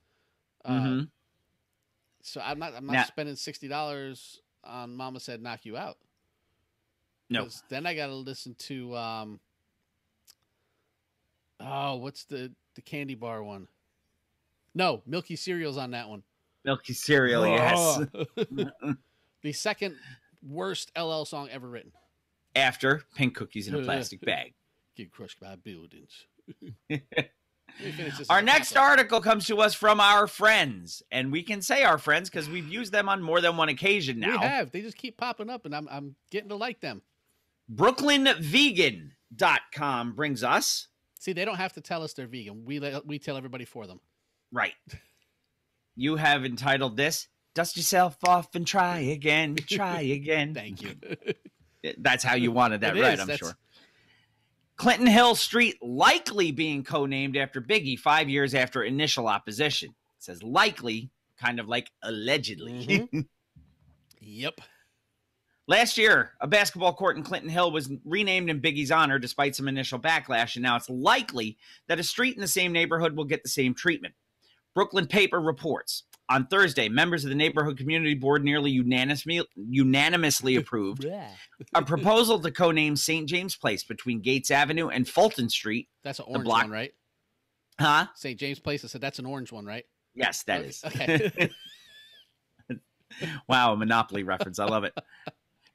So I'm not spending $60 on Mama Said Knock You Out. No. Then I got to listen to what's the candy bar one? No, Milky Cereal's on that one. Milky Cereal, yes. The second worst LL song ever written. After Pink Cookies in a Plastic Bag. Get crushed by buildings. Our next article comes to us from our friends, and we can say our friends because we've used them on more than one occasion now. We have. They just keep popping up, and I'm getting to like them. BrooklynVegan.com brings us. See, they don't have to tell us they're vegan. We tell everybody for them. Right. You have entitled this, Dust Yourself Off and Try Again, Try Again. Thank you. That's how you wanted that, right? I'm sure. Clinton Hill Street likely being co-named after Biggie 5 years after initial opposition. It says likely, kind of like allegedly. Yep. Last year, a basketball court in Clinton Hill was renamed in Biggie's honor despite some initial backlash, and now it's likely that a street in the same neighborhood will get the same treatment. Brooklyn Paper reports. On Thursday, members of the neighborhood community board nearly unanimously approved a proposal to co-name St. James Place between Gates Avenue and Fulton Street. That's an orange one, right? Huh? St. James Place. I said that's an orange one, right? Yes, that is. Okay. Wow, a Monopoly reference. I love it.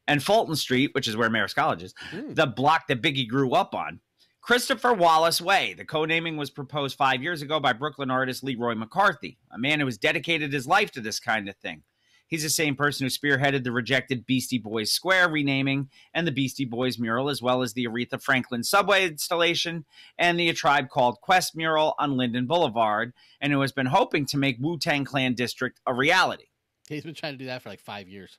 And Fulton Street, which is where Marist College is, the block that Biggie grew up on. Christopher Wallace Way. The co-naming was proposed 5 years ago by Brooklyn artist Leroy McCarthy, a man who has dedicated his life to this kind of thing. He's the same person who spearheaded the rejected Beastie Boys Square renaming and the Beastie Boys mural, as well as the Aretha Franklin subway installation and the A Tribe Called Quest mural on Linden Boulevard, and who has been hoping to make Wu-Tang Clan District a reality. He's been trying to do that for like 5 years.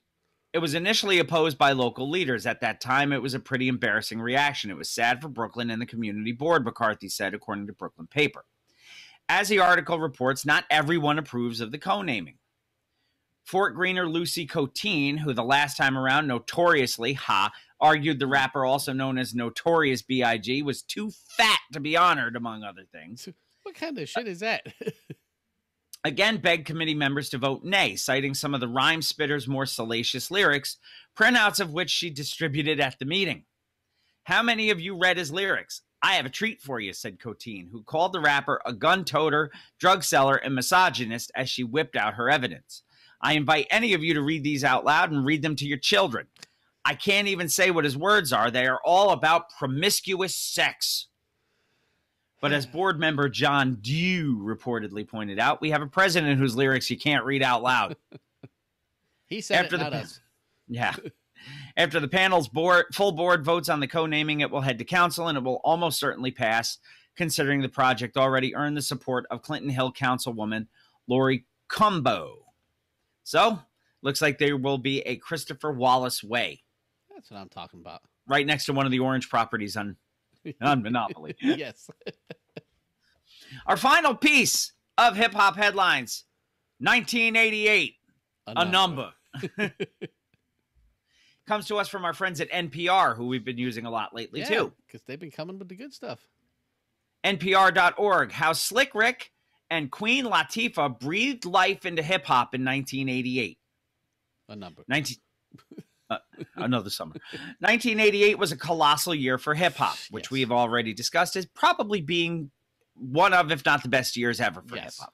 It was initially opposed by local leaders. At that time, it was a pretty embarrassing reaction. It was sad for Brooklyn and the community board, McCarthy said, according to Brooklyn Paper. As the article reports, not everyone approves of the co-naming. Fort Greener Lucy Coteen, who the last time around notoriously, argued the rapper also known as Notorious B.I.G. was too fat to be honored, among other things. What kind of shit is that? Again, begged committee members to vote nay, citing some of the rhyme spitter's more salacious lyrics, printouts of which she distributed at the meeting. How many of you read his lyrics? I have a treat for you, said Coteen, who called the rapper a gun-toter, drug seller, and misogynist as she whipped out her evidence. I invite any of you to read these out loud and read them to your children. I can't even say what his words are. They are all about promiscuous sex. But as board member John Dew reportedly pointed out, we have a president whose lyrics you can't read out loud. He said it, not us. Yeah. After the panel's full board votes on the co-naming, it will head to council, and it will almost certainly pass, considering the project already earned the support of Clinton Hill councilwoman Lori Cumbo. So, looks like there will be a Christopher Wallace Way. That's what I'm talking about. Right next to one of the orange properties on Monopoly. Yes. Our final piece of hip-hop headlines, 1988, a number. Comes to us from our friends at NPR, who we've been using a lot lately, too. Because they've been coming with the good stuff. NPR.org, how Slick Rick and Queen Latifah breathed life into hip-hop in 1988. A number. Another summer. 1988 was a colossal year for hip-hop, which we have already discussed as probably being one of, if not the best years ever for hip-hop.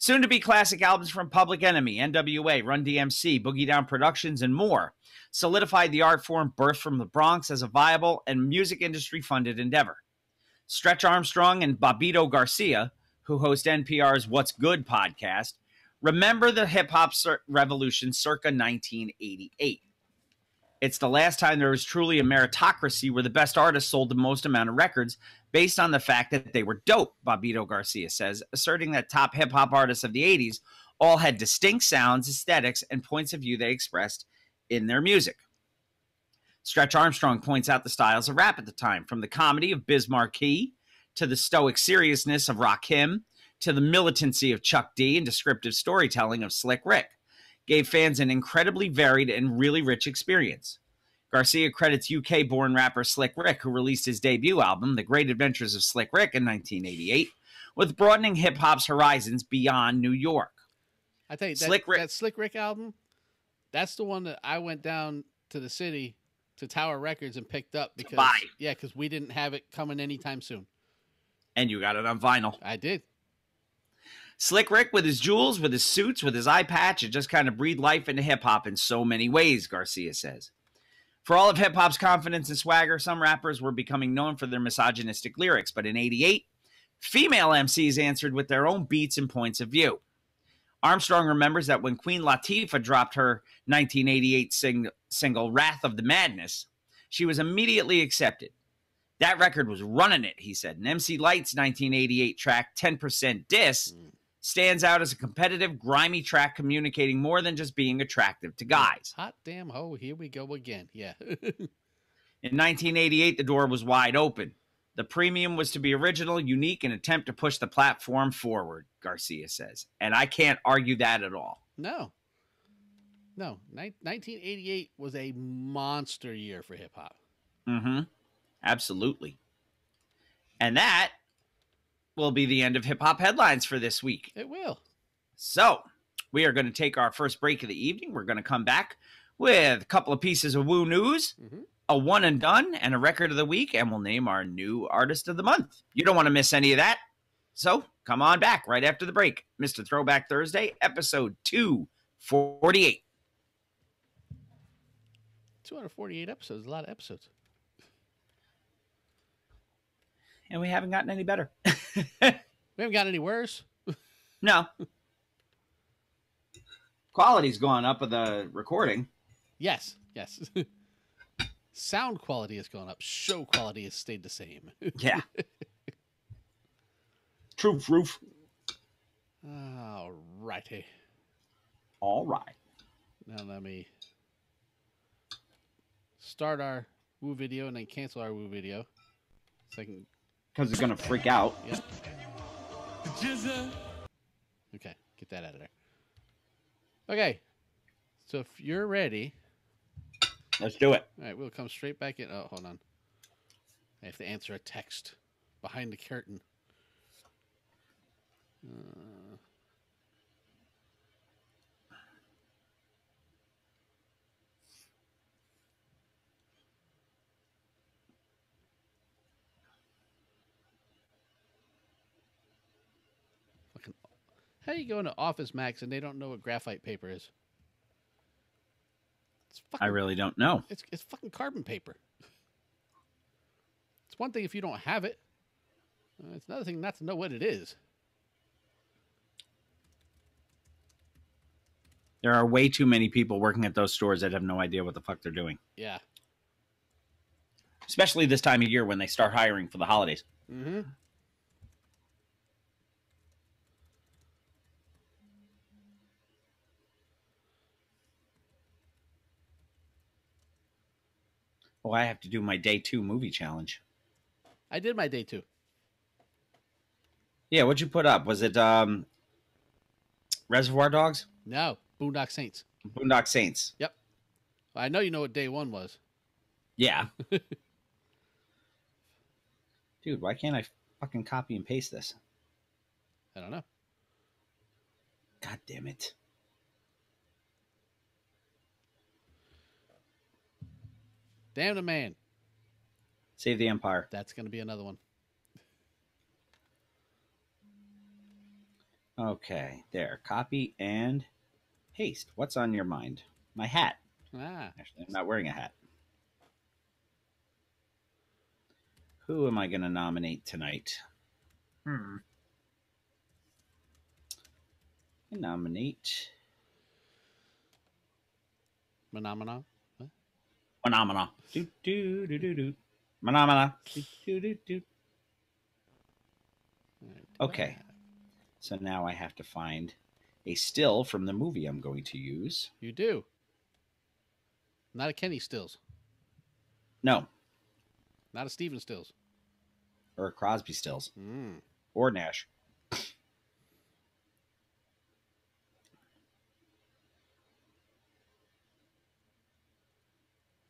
Soon to be classic albums from Public Enemy, NWA, Run DMC, Boogie Down Productions, and more solidified the art form birthed from the Bronx as a viable and music industry funded endeavor. Stretch Armstrong and Bobbito Garcia, who host NPR's What's Good podcast, remember the hip hop revolution circa 1988. It's the last time there was truly a meritocracy where the best artists sold the most amount of records based on the fact that they were dope, Bobbito Garcia says, asserting that top hip-hop artists of the 80s all had distinct sounds, aesthetics, and points of view they expressed in their music. Stretch Armstrong points out the styles of rap at the time, from the comedy of Biz Markie to the stoic seriousness of Rakim to the militancy of Chuck D and descriptive storytelling of Slick Rick, gave fans an incredibly varied and really rich experience. Garcia credits UK-born rapper Slick Rick, who released his debut album, The Great Adventures of Slick Rick, in 1988, with broadening hip-hop's horizons beyond New York. I tell you, that Slick Rick album, that's the one that I went down to the city to Tower Records and picked up because because we didn't have it coming anytime soon. And you got it on vinyl. I did. Slick Rick, with his jewels, with his suits, with his eye patch, it just kind of breathed life into hip-hop in so many ways, Garcia says. For all of hip-hop's confidence and swagger, some rappers were becoming known for their misogynistic lyrics, but in '88, female MCs answered with their own beats and points of view. Armstrong remembers that when Queen Latifah dropped her 1988 single, Wrath of the Madness, she was immediately accepted. That record was running it, he said. And MC Light's 1988 track, 10% Diss, stands out as a competitive, grimy track communicating more than just being attractive to guys. Hot damn ho, here we go again. Yeah. In 1988, the door was wide open. The premium was to be original, unique, and attempt to push the platform forward, Garcia says. And I can't argue that at all. No. 1988 was a monster year for hip-hop. Mm-hmm. Absolutely. And that will be the end of hip-hop headlines for this week. It will. So, we are going to take our first break of the evening. We're going to come back with a couple of pieces of Woo News, a one and done, and a record of the week, and we'll name our new artist of the month. You don't want to miss any of that. So, come on back right after the break. Mr. Throwback Thursday, episode 248. 248 episodes, a lot of episodes. And we haven't gotten any better. We haven't gotten any worse. No. Quality's gone up with the recording. Yes. Sound quality has gone up. Show quality has stayed the same. Yeah. Truth, roof. All righty. All right. Now let me start our Woo video and then cancel our Woo video. So I can... Because it's going to freak out. Yep. Okay, get that out of there. Okay, so if you're ready... Let's do it. All right, we'll come straight back in. Oh, hold on. I have to answer a text behind the curtain. How do you go into Office Max and they don't know what graphite paper is? I really don't know. It's fucking carbon paper. It's one thing if you don't have it. It's another thing not to know what it is. There are way too many people working at those stores that have no idea what the fuck they're doing. Yeah. Especially this time of year when they start hiring for the holidays. Mm-hmm. Oh, I have to do my day 2 movie challenge. I did my day 2. Yeah, what'd you put up? Was it Reservoir Dogs? No, Boondock Saints. Boondock Saints. Yep. I know you know what day 1 was. Yeah. Dude, why can't I fucking copy and paste this? I don't know. God damn it. Damn the man. Save the Empire. That's going to be another one. Okay, there. Copy and paste. What's on your mind? My hat. Actually, I'm not wearing a hat. Who am I going to nominate tonight? I nominate Phenomena. What? Phenomena. Do do do do do. Phenomena. Do do do do. Okay. So now I have to find a still from the movie I'm going to use. You do. Not a Kenny Stills. No, Not a Steven Stills. or a Crosby stills. Mm. Or Nash.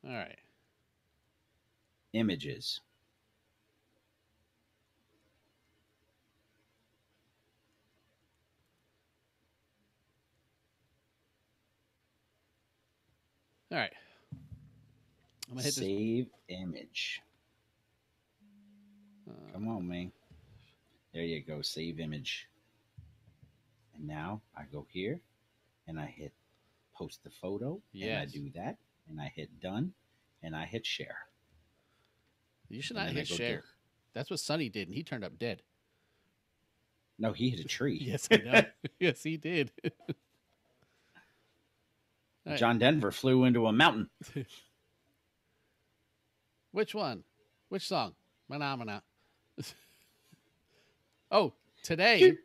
All right. Images. All right. I'm gonna hit this. Save image. Come on, man. There you go. Save image. And now I go here and I hit post the photo. And I Yes. do that. And I hit done. And I hit share. You should And not then I hit go share. do- That's what Sonny did, and he turned up dead. No, he hit a tree. Yes, I know. Yes, he did. All right. John Denver flew into a mountain. Which one? Which song? Phenomena. Oh, today.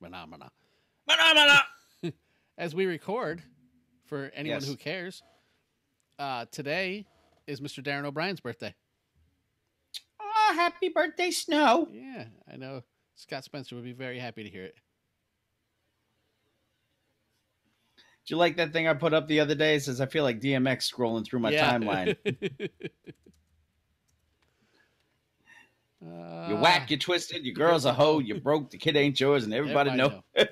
Phenomena. Phenomena. As we record, for anyone Yes. who cares, today is Mr. Darren O'Brien's birthday. Oh, happy birthday, Snow. Yeah, I know Scott Spencer would be very happy to hear it. Did you like that thing I put up the other day? It says, I feel like DMX scrolling through my timeline. You whack, you twisted, your girl's a hoe, you broke, the kid ain't yours, and everybody know. All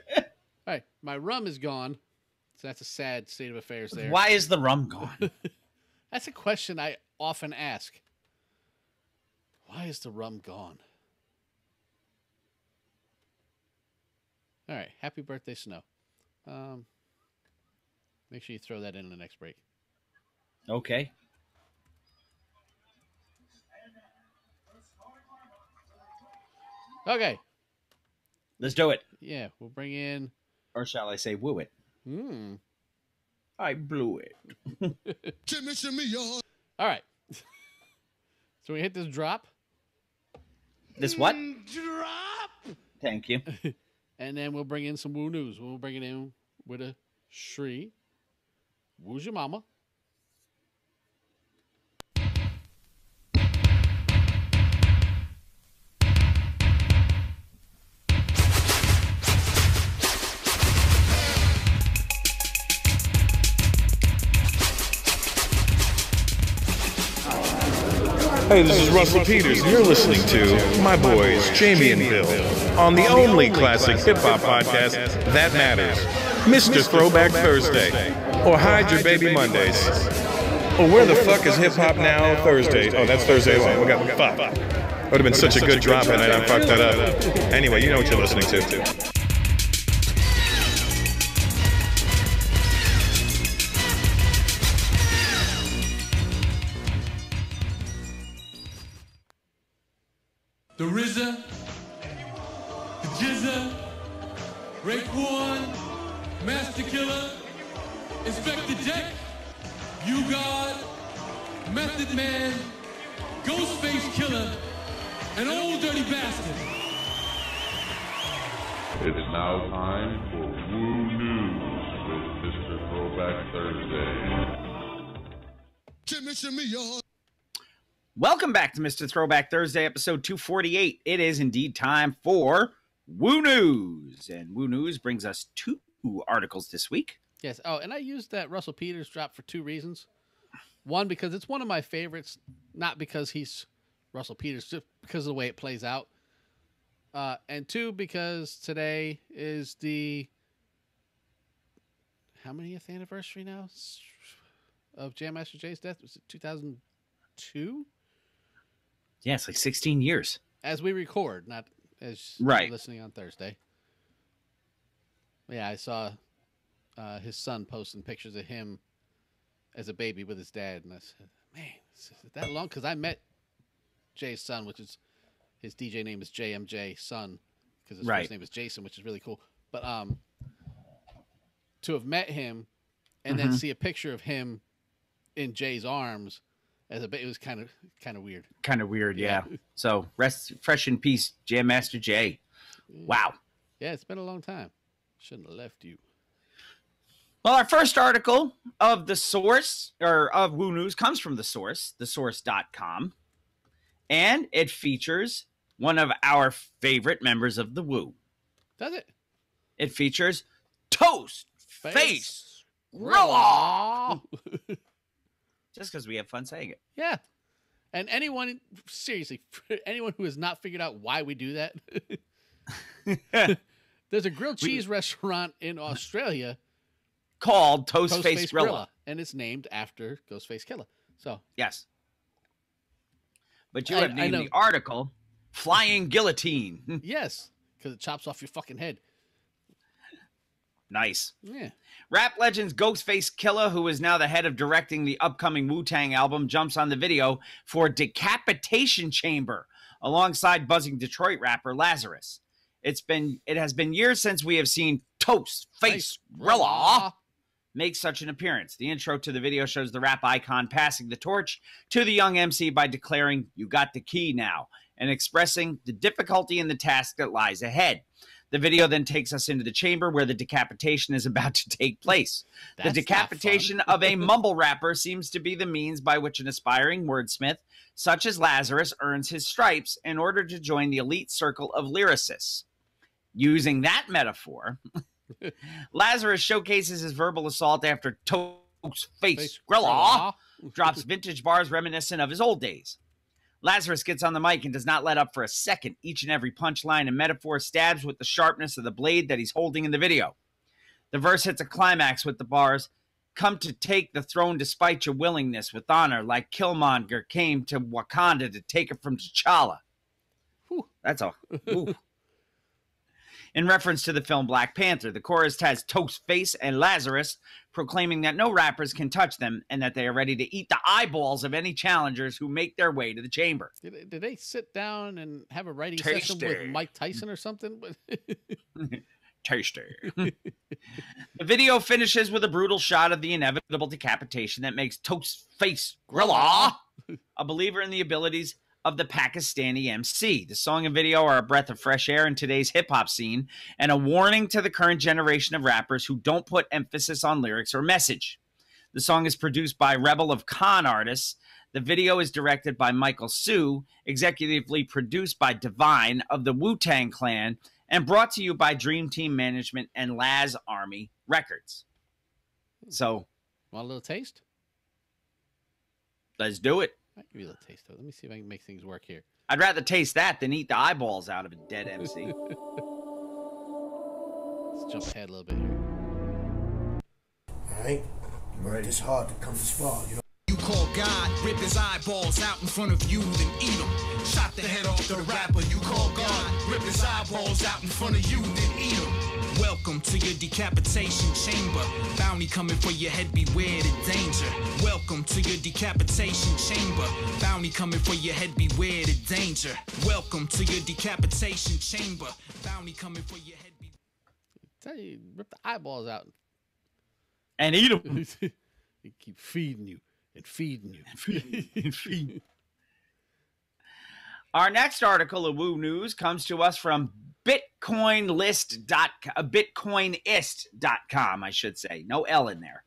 right, my rum is gone, so that's a sad state of affairs there. Why is the rum gone? That's a question I often ask. Why is the rum gone? All right, happy birthday, Snow. Make sure you throw that in the next break. Okay. Okay, Let's do it. yeah, we'll bring in. Or shall I say, woo it? I blew it. All right. So we hit this drop, This what? Thank you. and then we'll bring in some woo news. We'll bring it in with a Shri. Woo's your mama? Hey, this is Russell Peters, and you're listening to my boys, Jamie and Bill, on the only classic hip-hop podcast that matters, Mr. Throwback Thursday, or Hide Your Baby Mondays. Or where the fuck is hip-hop now Thursday? Oh, that's Thursday long. We got fuck. Would have been such a good drop, and I fucked that up. Anyway, you know what you're listening to. The RZA, the Jizza, Raekwon, Master Killer, Inspector Deck, You God, Method Man, Ghostface Killer, and Old Dirty Bastard. It's now time for Woo News with Mr. Throwback Thursday. Welcome back to Mr. Throwback Thursday, episode 248. It is indeed time for Woo News. And Woo News brings us two articles this week. Yes. Oh, and I used that Russell Peters drop for two reasons. One, because it's one of my favorites, not because he's Russell Peters, just because of the way it plays out. And two, because today is the how manyth anniversary now of Jam Master Jay's death? Was it 2002? Yeah, it's like 16 years. As we record, not as Right. you're listening on Thursday. Yeah, I saw his son posting pictures of him as a baby with his dad, and I said, "Man, is it that long?" Because I met Jay's son, which is his DJ name is JMJ Son, because his Right. first name is Jason, which is really cool. But to have met him and then see a picture of him in Jay's arms as a baby, it was kind of weird. Kind of weird, yeah. So rest fresh in peace, Jam Master Jay. Wow. Yeah, it's been a long time. Shouldn't have left you. Well, our first article of the source, or of Woo News, comes from the source, thesource.com. And it features one of our favorite members of the Woo. Does it? It features Toast Face Rolla. Just because we have fun saying it. Yeah. And anyone, seriously, anyone who has not figured out why we do that, there's a grilled cheese restaurant in Australia called Toast Face Grilla. And it's named after Ghostface Killer. So, yes. But you have named the article Flying Guillotine. Yes, because it chops off your fucking head. Nice. Yeah. Rap legend's Ghostface Killer, who is now the head of directing the upcoming Wu-Tang album, jumps on the video for Decapitation Chamber alongside buzzing Detroit rapper Lazarus. It has been years since we have seen Toast Face Grilla make such an appearance. The intro to the video shows the rap icon passing the torch to the young MC by declaring, "You got the key now," and expressing the difficulty in the task that lies ahead. The video then takes us into the chamber where the decapitation is about to take place. The decapitation of a mumble rapper seems to be the means by which an aspiring wordsmith, such as Lazarus, earns his stripes in order to join the elite circle of lyricists. Using that metaphor, Lazarus showcases his verbal assault after Toast Face Grilla drops vintage bars reminiscent of his old days. Lazarus gets on the mic and does not let up for a second. Each and every punchline and metaphor stabs with the sharpness of the blade that he's holding in the video. The verse hits a climax with the bars, "Come to take the throne despite your willingness with honor, like Killmonger came to Wakanda to take it from T'Challa." Whew, that's all. In reference to the film Black Panther, the chorus has Toast Face and Lazarus proclaiming that no rappers can touch them and that they are ready to eat the eyeballs of any challengers who make their way to the chamber. Did they sit down and have a writing session with Mike Tyson or something? Tasty. The video finishes with a brutal shot of the inevitable decapitation that makes Toast Face Grilla a believer in the abilities of the Pakistani MC. The song and video are a breath of fresh air in today's hip-hop scene and a warning to the current generation of rappers who don't put emphasis on lyrics or message. The song is produced by Rebel of Con Artists. The video is directed by Michael Sue, executively produced by Divine of the Wu-Tang Clan, and brought to you by Dream Team Management and Laz Army Records. So, want a little taste? Let's do it. I'll give you a little taste of it. Let me see if I can make things work here. I'd rather taste that than eat the eyeballs out of a dead MC. Let's jump ahead a little bit here. All right? You worked this hard to come this far, you know? You call God, rip his eyeballs out in front of you, then eat them. Chop the head off the rapper. You call God, rip his eyeballs out in front of you, then eat them. Welcome to your decapitation chamber. Bounty coming for your head, beware the danger. Welcome to your decapitation chamber. Bounty coming for your head, beware the danger. Welcome to your decapitation chamber. Bounty coming for your head. Tell you, rip the eyeballs out and eat them. They keep feeding you and feeding you and feeding. Our next article of Woo News comes to us from Bitcoinist.com, I should say. No L in there.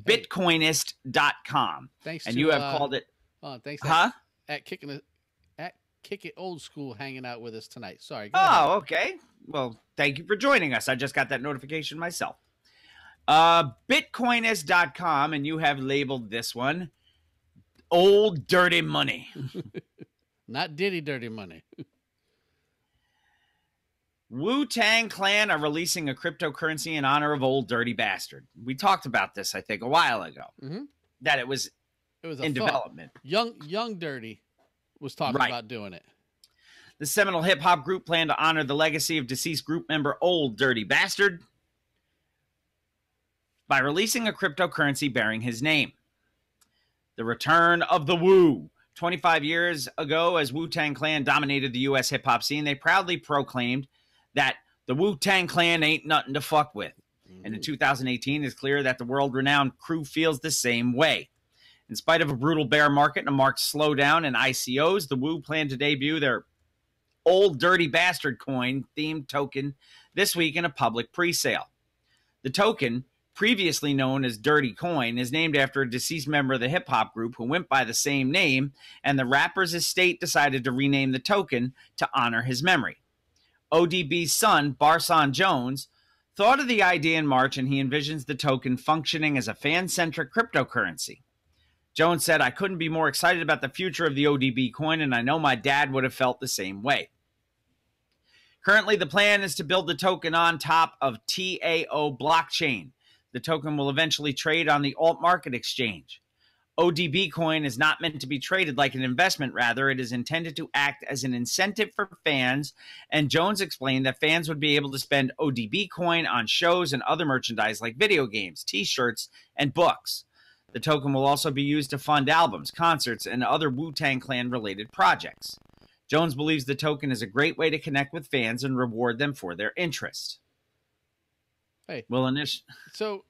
Bitcoinist.com. Thanks and to, you have called it. Thanks. At Kick It Old School hanging out with us tonight. Sorry. Go ahead. Okay. Well, thank you for joining us. I just got that notification myself. Bitcoinist.com, and you have labeled this one Old Dirty Money. Not Diddy Dirty Money. Wu-Tang Clan are releasing a cryptocurrency in honor of Old Dirty Bastard. We talked about this, I think, a while ago. That it was in development. Young Dirty was talking about doing it. The seminal hip-hop group planned to honor the legacy of deceased group member Old Dirty Bastard by releasing a cryptocurrency bearing his name. The return of the Wu. 25 years ago, as Wu-Tang Clan dominated the U.S. hip-hop scene, they proudly proclaimed that the Wu-Tang Clan ain't nothing to fuck with. And in 2018, it's clear that the world-renowned crew feels the same way. In spite of a brutal bear market and a marked slowdown in ICOs, the Wu plan to debut their Old Dirty Bastard coin themed token this week in a public pre-sale. The token, previously known as Dirty Coin, is named after a deceased member of the hip-hop group who went by the same name, and the rapper's estate decided to rename the token to honor his memory. ODB's son, Barson Jones, thought of the idea in March, and he envisions the token functioning as a fan-centric cryptocurrency. Jones said, "I couldn't be more excited about the future of the ODB coin, and I know my dad would have felt the same way." Currently, the plan is to build the token on top of TAO blockchain. The token will eventually trade on the alt market exchange. ODB coin is not meant to be traded like an investment. Rather, it is intended to act as an incentive for fans, and Jones explained that fans would be able to spend ODB coin on shows and other merchandise like video games, t-shirts, and books. The token will also be used to fund albums, concerts, and other Wu-Tang Clan related projects. Jones believes the token is a great way to connect with fans and reward them for their interest. Hey, well, so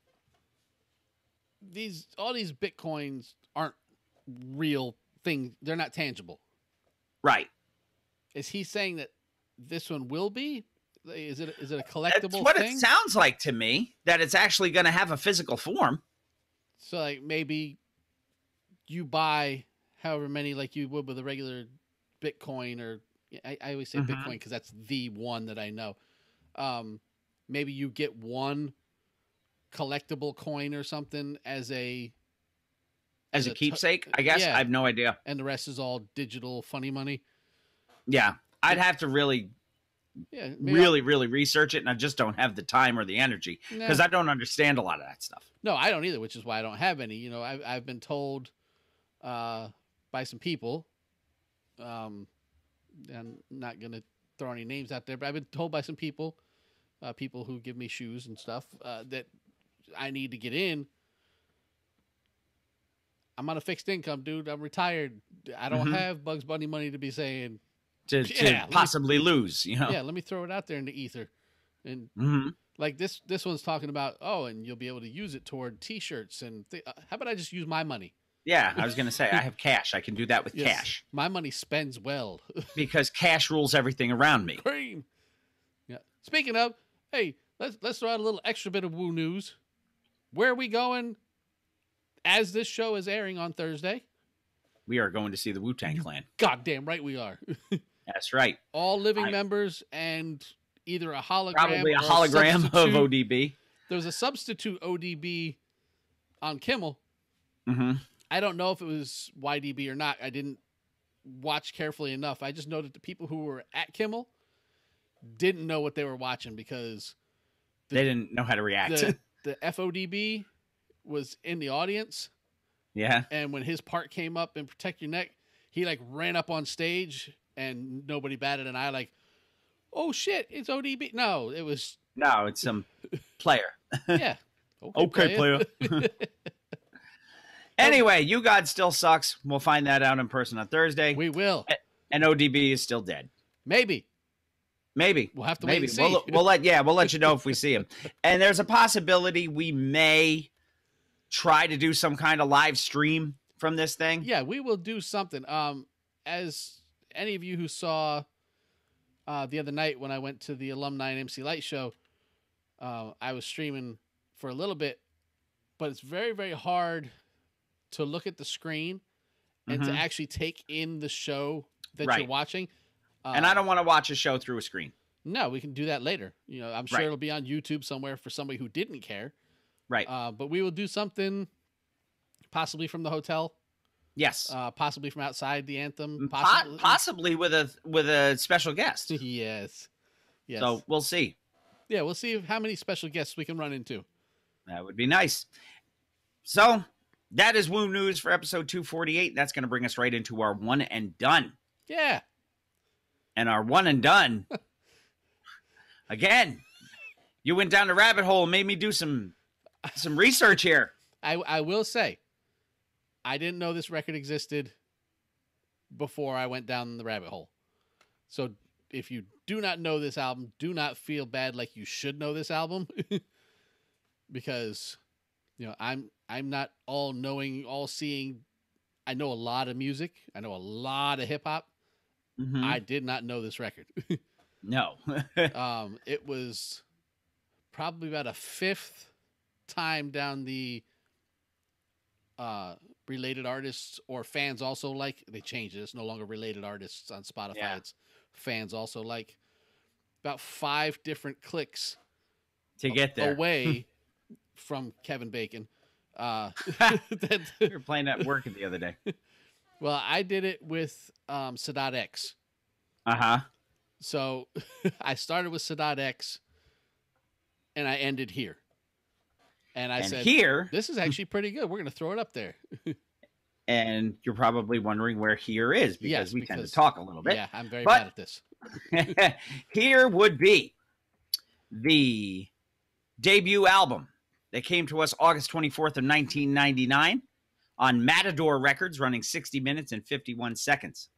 all these Bitcoins aren't real things. They're not tangible. Right. Is he saying that this one will be? Is it a collectible That's what thing? It sounds like to me, that it's actually going to have a physical form. So like maybe you buy however many like you would with a regular Bitcoin, or I always say Bitcoin because that's the one that I know. Maybe you get one collectible coin or something as a keepsake, I guess. Yeah. I have no idea. And the rest is all digital funny money. Yeah. I'd have to really research it, and I just don't have the time or the energy because I don't understand a lot of that stuff. No, I don't either, which is why I don't have any. You know, I've been told by some people, I'm not going to throw any names out there, but I've been told by some people, people who give me shoes and stuff, that I need to get in. I'm on a fixed income, dude. I'm retired. I don't have Bugs Bunny money to be saying to possibly lose. You know, yeah. Let me throw it out there in the ether, and like this one's talking about. Oh, and you'll be able to use it toward T-shirts and how about I just use my money? Yeah, I was going to say I have cash. I can do that with cash. My money spends well because cash rules everything around me. Cream. Yeah. Speaking of, hey, let's throw out a little extra bit of Woo news. Where are we going? As this show is airing on Thursday, we are going to see the Wu-Tang Clan. Goddamn right we are. That's right. All living members and either a hologram, probably a hologram of ODB. There's a substitute ODB on Kimmel. Mm-hmm. I don't know if it was YDB or not. I didn't watch carefully enough. I just noted the people who were at Kimmel didn't know what they were watching because they didn't know how to react. The FODB was in the audience. Yeah. And when his part came up in Protect Your Neck, he like ran up on stage and nobody batted an eye like, oh shit, it's ODB. No, it's some player. Yeah. Okay, player. Anyway, You God Still Sucks. We'll find that out in person on Thursday. We will. And ODB is still dead. Maybe. We'll have to wait and see. We'll let you know if we see him. And there's a possibility we may try to do some kind of live stream from this thing. Yeah, we will do something. As any of you who saw the other night when I went to the Alumni and MC Light show, I was streaming for a little bit, but it's very, very hard to look at the screen and to actually take in the show that you're watching. And I don't want to watch a show through a screen. No, we can do that later. You know, I'm sure it'll be on YouTube somewhere for somebody who didn't care. Right. But we will do something possibly from the hotel. Yes. Possibly from outside the anthem. Possibly with a special guest. Yes. So we'll see. Yeah, we'll see how many special guests we can run into. That would be nice. So that is Woo News for episode 248. That's going to bring us right into our one and done. Yeah. And our one and done. Again, you went down the rabbit hole and made me do some research here. I will say, I didn't know this record existed before I went down the rabbit hole. So if you do not know this album, do not feel bad like you should know this album. Because, you know, I'm not all knowing, all seeing. I know a lot of music. I know a lot of hip hop. Mm-hmm. I did not know this record. No. It was probably about a fifth time down the related artists or fans also like. They changed it. It's no longer related artists on Spotify. Yeah. It's fans also like. About 5 different clicks to get there away from Kevin Bacon. We were playing at work the other day. Well, I did it with Sadat X. Uh-huh. So I started with Sadat X and I ended here. And I said, here, this is actually pretty good. We're going to throw it up there. And you're probably wondering where here is because Yes, we tend to talk a little bit. Yeah, I'm very bad at this. Here would be the debut album that came to us August 24th of 1999 on Matador Records, running 60 minutes and 51 seconds.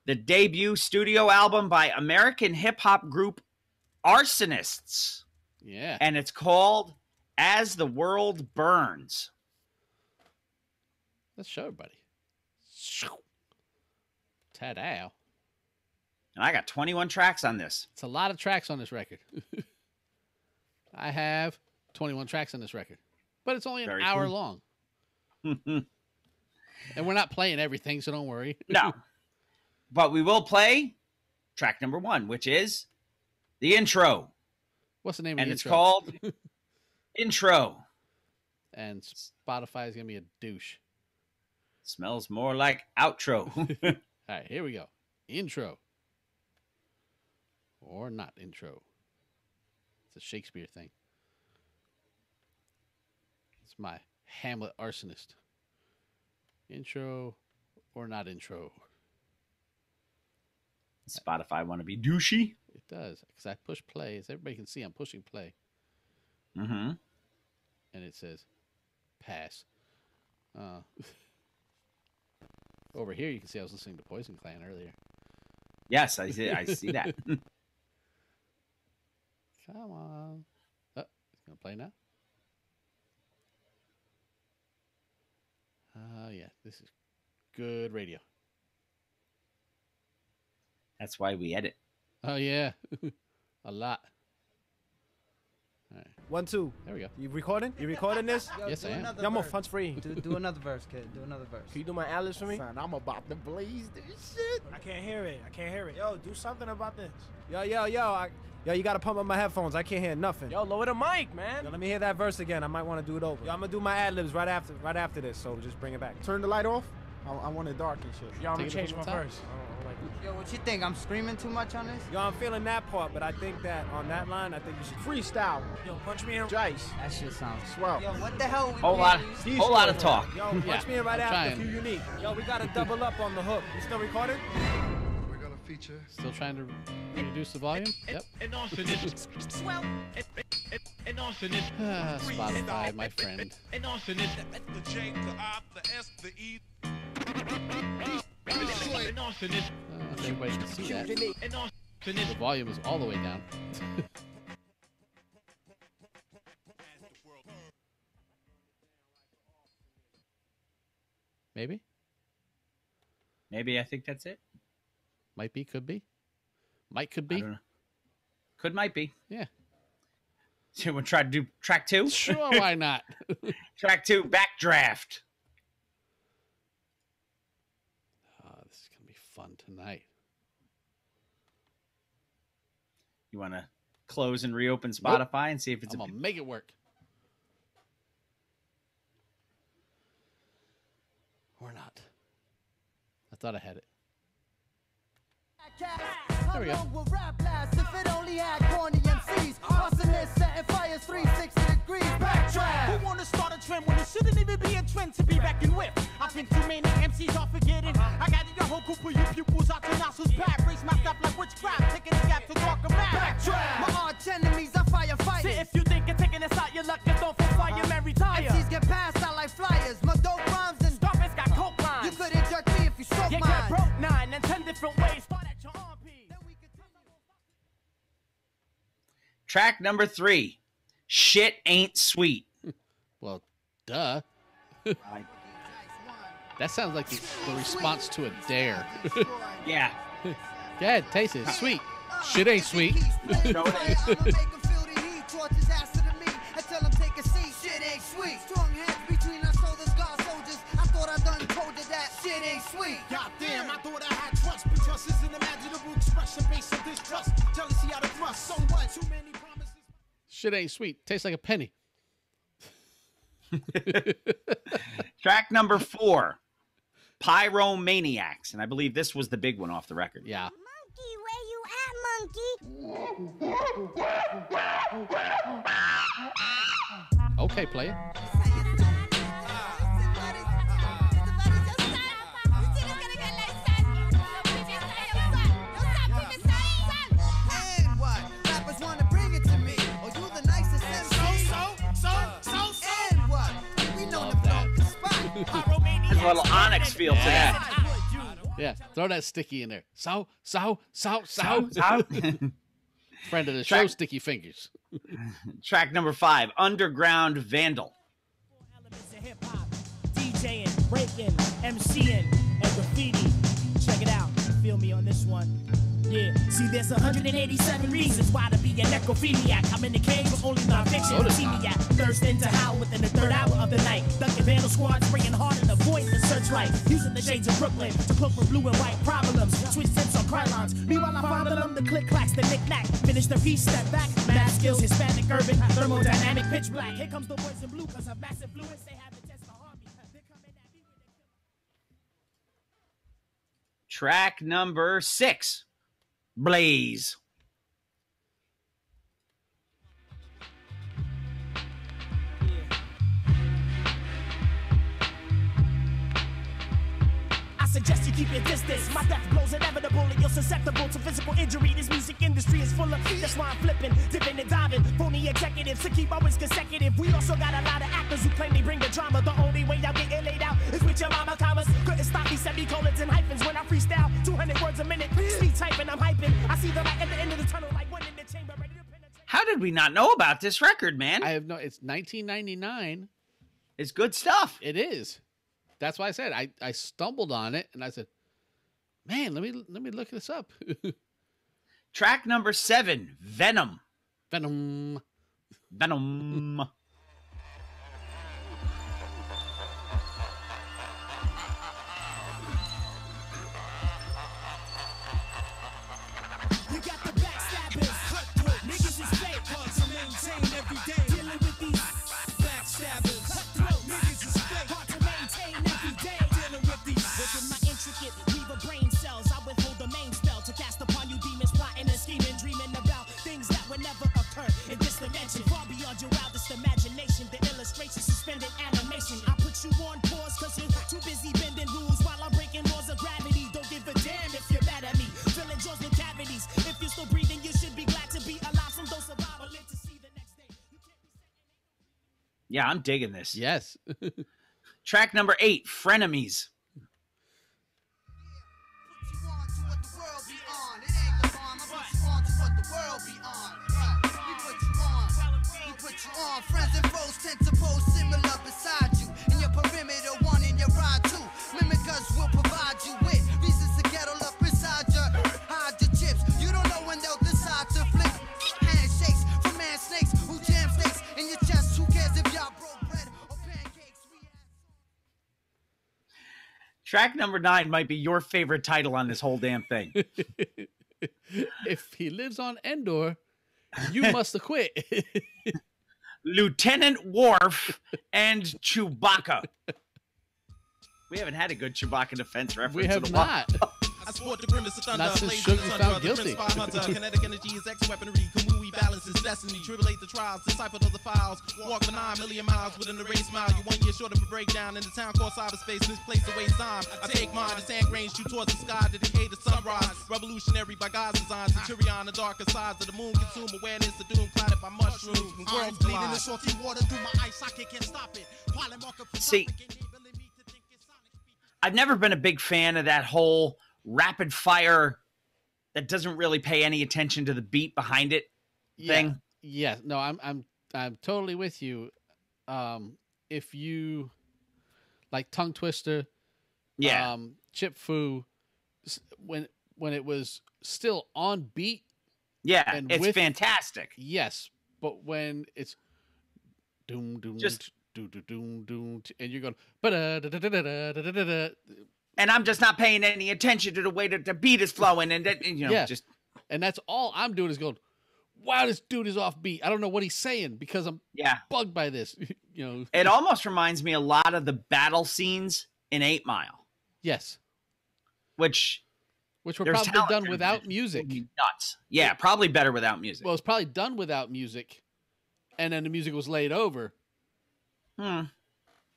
The debut studio album by American hip-hop group Arsonists. Yeah. And it's called As the World Burns. Let's show everybody. Ta-da. And I got 21 tracks on this. It's a lot of tracks on this record. I have 21 tracks on this record. But it's only an hour long. And we're not playing everything, so don't worry. No. But we will play track number 1, which is the intro. What's the name of the intro? And it's called Intro. And Spotify is going to be a douche. Smells more like outro. All right, here we go. Intro. Or not intro. It's a Shakespeare thing. It's my Hamlet arsonist. Intro or not intro. Spotify want to be douchey? It does, because I push play. As everybody can see, I'm pushing play. Mm-hmm. And it says pass. Over here, you can see I was listening to Poison Clan earlier. Yes, I see that. Come on. Oh, it's going to play now? Yeah, this is good radio. That's why we edit. Oh, yeah. A lot. All right. 1, 2. There we go. You recording? You recording this? Yo, yes, I am. Yeah, I'm on funds free. Do another verse, kid. Do another verse. Can you do my ad-libs for me? Son, I'm about to blaze this shit. I can't hear it. Yo, do something about this. Yo, you gotta pump up my headphones. I can't hear nothing. Yo, lower the mic, man. Yo, let me hear that verse again. I might want to do it over. Yo, I'm gonna do my ad-libs right after this, so just bring it back. Turn the light off. I want it dark and shit. Yo, I'm gonna change my verse. Yo, what you think? I'm screaming too much on this? Yo, I'm feeling that part, but I think that on that line, I think you should freestyle. Yo, punch me in. Jice. That shit sounds swell. Yo, what the hell? Whole lot of talk. Yo, punch me in right after. If you unique. Yo, we gotta double up on the hook. You still recording? We're gonna feature. Still trying to reduce the volume? Yep. Spotify, my friend. Everybody can see that. The volume is all the way down. Maybe? Maybe I think that's it. Might be, could be. Might, could be. I don't know. Could, might be. Yeah. So we'll try to do track 2? Sure, why not? Track 2, Backdraft. This is going to be fun tonight. You want to close and reopen Spotify and see if it's I'm going to make it work. Or not. I thought I had it. There we go. If it only had corny MCs, arsonists setting fires 360 degrees. Backtrack. Who wanna start a trend when it shouldn't even be a trend to be back and whip? I think too many MCs are forgetting. I got your whole Cooper, you pupils out your nostrils, bad. Race my stuff like witchcraft, taking the gap to darker map. Backtrack. My arch enemies, I fire fighters. See, if you think you're taking us out, your luck is off for fire, man, retire. MCs get passed out like flyers. My dope rhymes and Scarface got coke lines. You couldn't judge me if you spoke mine. Get broke 9 and 10 different ways. Start at your armpit. Track number 3, Shit Ain't Sweet. Well, duh. That sounds like the response to a dare. Yeah. Go ahead, taste it. Sweet. Shit ain't sweet. No, it ain't. I'ma make him feel the heat. Torch his ass to the meat. I tell him take a seat. Shit ain't sweet. Strong hands between our shoulders, God soldiers. I thought I done told you that shit ain't sweet. Goddamn, I thought I had trust, but trust is an imaginable expression based on distrust. Jealousy out of thrust. So what? Too many promises. Shit ain't sweet. Tastes like a penny. Track number 4, Pyromaniacs. And I believe this was the big one off the record. Yeah. Okay, player. And what? Rappers wanna bring it to me. Oh, you the nicest MC. So. And what? We know the flow, spot. There's a little Onyx feel to that. Yeah, throw that sticky in there. So. Friend of the show, Sticky Fingers. Track number 5, Underground Vandal. DJing, breaking, MCing, and graffiti. Check it out. Feel me on this one. Yeah. See, there's 187 reasons why to be a necrophiliac. I'm in the cave, but only non-fiction. See me at thirst into howl within the third hour of the night. Dunkin' Vandal squad spraying hard in the void the searchlight. Using the shades of Brooklyn to cloak for blue and white problems. Switch sense on crylons. Meanwhile, I follow them, the click clacks, the knick-knack. Finish the piece, step back. Mad skills, Hispanic, urban, thermodynamic, pitch black. Here comes the boys in blue, cause of massive fluence. They have the test for harmony. They're coming at me with the... Track number 6, Blaze. I suggest you keep your distance. My death blows inevitable and you're susceptible to physical injury. This music industry is full of that's why I'm flipping, dipping and diving. Phony executives to keep always consecutive. We also got a lot of actors who claim they bring the drama. The only way y'all get laid out is with your mama commas. Couldn't stop me semicolons and hyphens when I freestyle. 200 words a minute, speed typing, I'm hyping. I see the light at the end of the tunnel like one in the chamber ready to penetrate. How did we not know about this record, man? I have no. It's 1999. It's good stuff. It is. That's why I said I stumbled on it and I said, man, let me look this up. Track number 7, Venom. Venom. You got the backstabbers, cutthroat niggas is fake, hard to maintain every day. Dealing with these backstabbers, cutthroat niggas is fake, hard to maintain every day. Dealing with these within my intricate weaver brain cells, I withhold the main spell to cast upon you demons, plotting and scheming, dreaming about things that would never occur in this dimension, far beyond your wildest imagination. The illustration suspended animation. I put you on pause cause you're too busy bending rules while I'm breaking laws of gravity. Don't give a damn if you're mad at me. Filling jaws with cavities. If you're still breathing, you should be glad to be alive. Some don't survive or live to see the next day. Yeah, I'm digging this. Yes. Track number 8, Frenemies. Friends and foes tend to pose similar beside you. In your perimeter, one in your ride too. Mimickers will provide you with reasons to get all up inside your hide your chips. You don't know when they'll decide to flip. Handshakes from man snakes who jam snakes in your chest. Who cares if y'all broke bread or pancakes? Track number 9 might be your favorite title on this whole damn thing. If he lives on Endor, you must have quit. Lieutenant Worf and Chewbacca. We haven't had a good Chewbacca defense reference. We have in a while. not. I sport the grimace of thunder. Not since Sugar found guilty. Kinetic energy is X weaponry. Kamui balance his destiny. Tribulate the trials, disciple of the files. Walk for 9 million miles within the race mile. You 1 year short of a breakdown in the town called cyberspace. Misplaced to waste time. I take mine, the sand grains shoot towards the sky. Dedicate to sunrise. Revolutionary by God's design. Centurion, the darker sides of the moon. Consume awareness, the doom clouded by mushrooms. When worlds bleeding collide. the salty water through my ice socket, can't stop it. See, I've never been a big fan of that whole rapid fire that doesn't really pay any attention to the beat behind it thing. Yeah, no, I'm totally with you. If you like Tongue Twister, Chip Fu, when it was still on beat, and it's fantastic. Yes, but when it's doom doom Just doom doom doom, and you're going ba-da-da-da-da-da-da-da-da, and I'm just not paying any attention to the way that the beat is flowing, and that, you know, just and that's all I'm doing is going, wow, this dude is off beat. I don't know what he's saying because I'm bugged by this. You know, it almost reminds me a lot of the battle scenes in 8 Mile. Yes, which were probably done without music. Nuts. Yeah, probably better without music. Well, it's probably done without music, and then the music was laid over.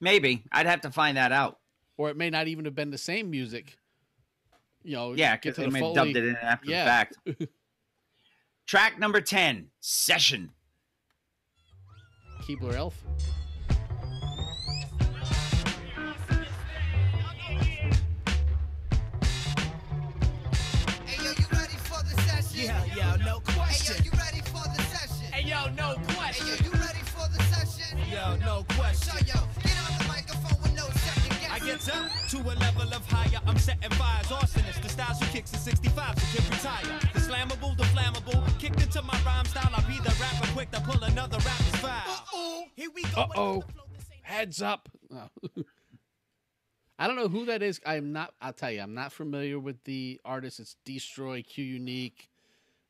Maybe I'd have to find that out. Or it may not even have been the same music. You know, yeah, because they may have dubbed it in after the fact. Track number 10, Session. Keebler Elf. Hey, yo, you ready for the session? Yeah, no question. Hey, yo, you ready for the session? Hey, yo, no question. Hey, yo, you ready for the session? Yo, no question. So, yo, get on the microphone with no second guessing. I get up to a level of higher. I'm setting fires, arsonist. The styles who kicks in 65, so can retire. The slammable, the flammable. Kicked into my rhyme style. I'll be the rapper quick to pull another rapper's file. Here we go. Uh-oh. Heads up. Oh. I don't know who that is. I'll tell you, I'm not familiar with the artist. It's Destroy, Q Unique,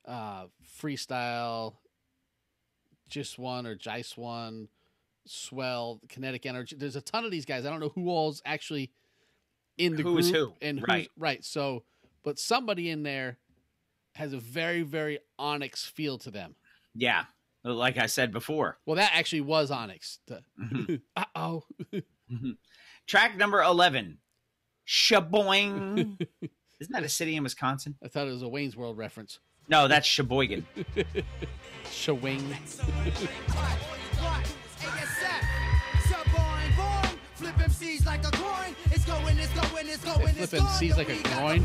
Freestyle, Just One or Jice One, Swell, Kinetic Energy. There's a ton of these guys. I don't know who all's actually in the group. Who is who? And right. Right. So, but somebody in there has a very, very Onyx feel to them. Yeah. Like I said before. Well, that actually was Onyx. Uh-oh. Track number 11, Sheboygan. Isn't that a city in Wisconsin? I thought it was a Wayne's World reference. No, that's Sheboygan. Sheboygan. Flip MCs like a coin. It's going, it's going, it's going, it's going. Flip MCs like a groin.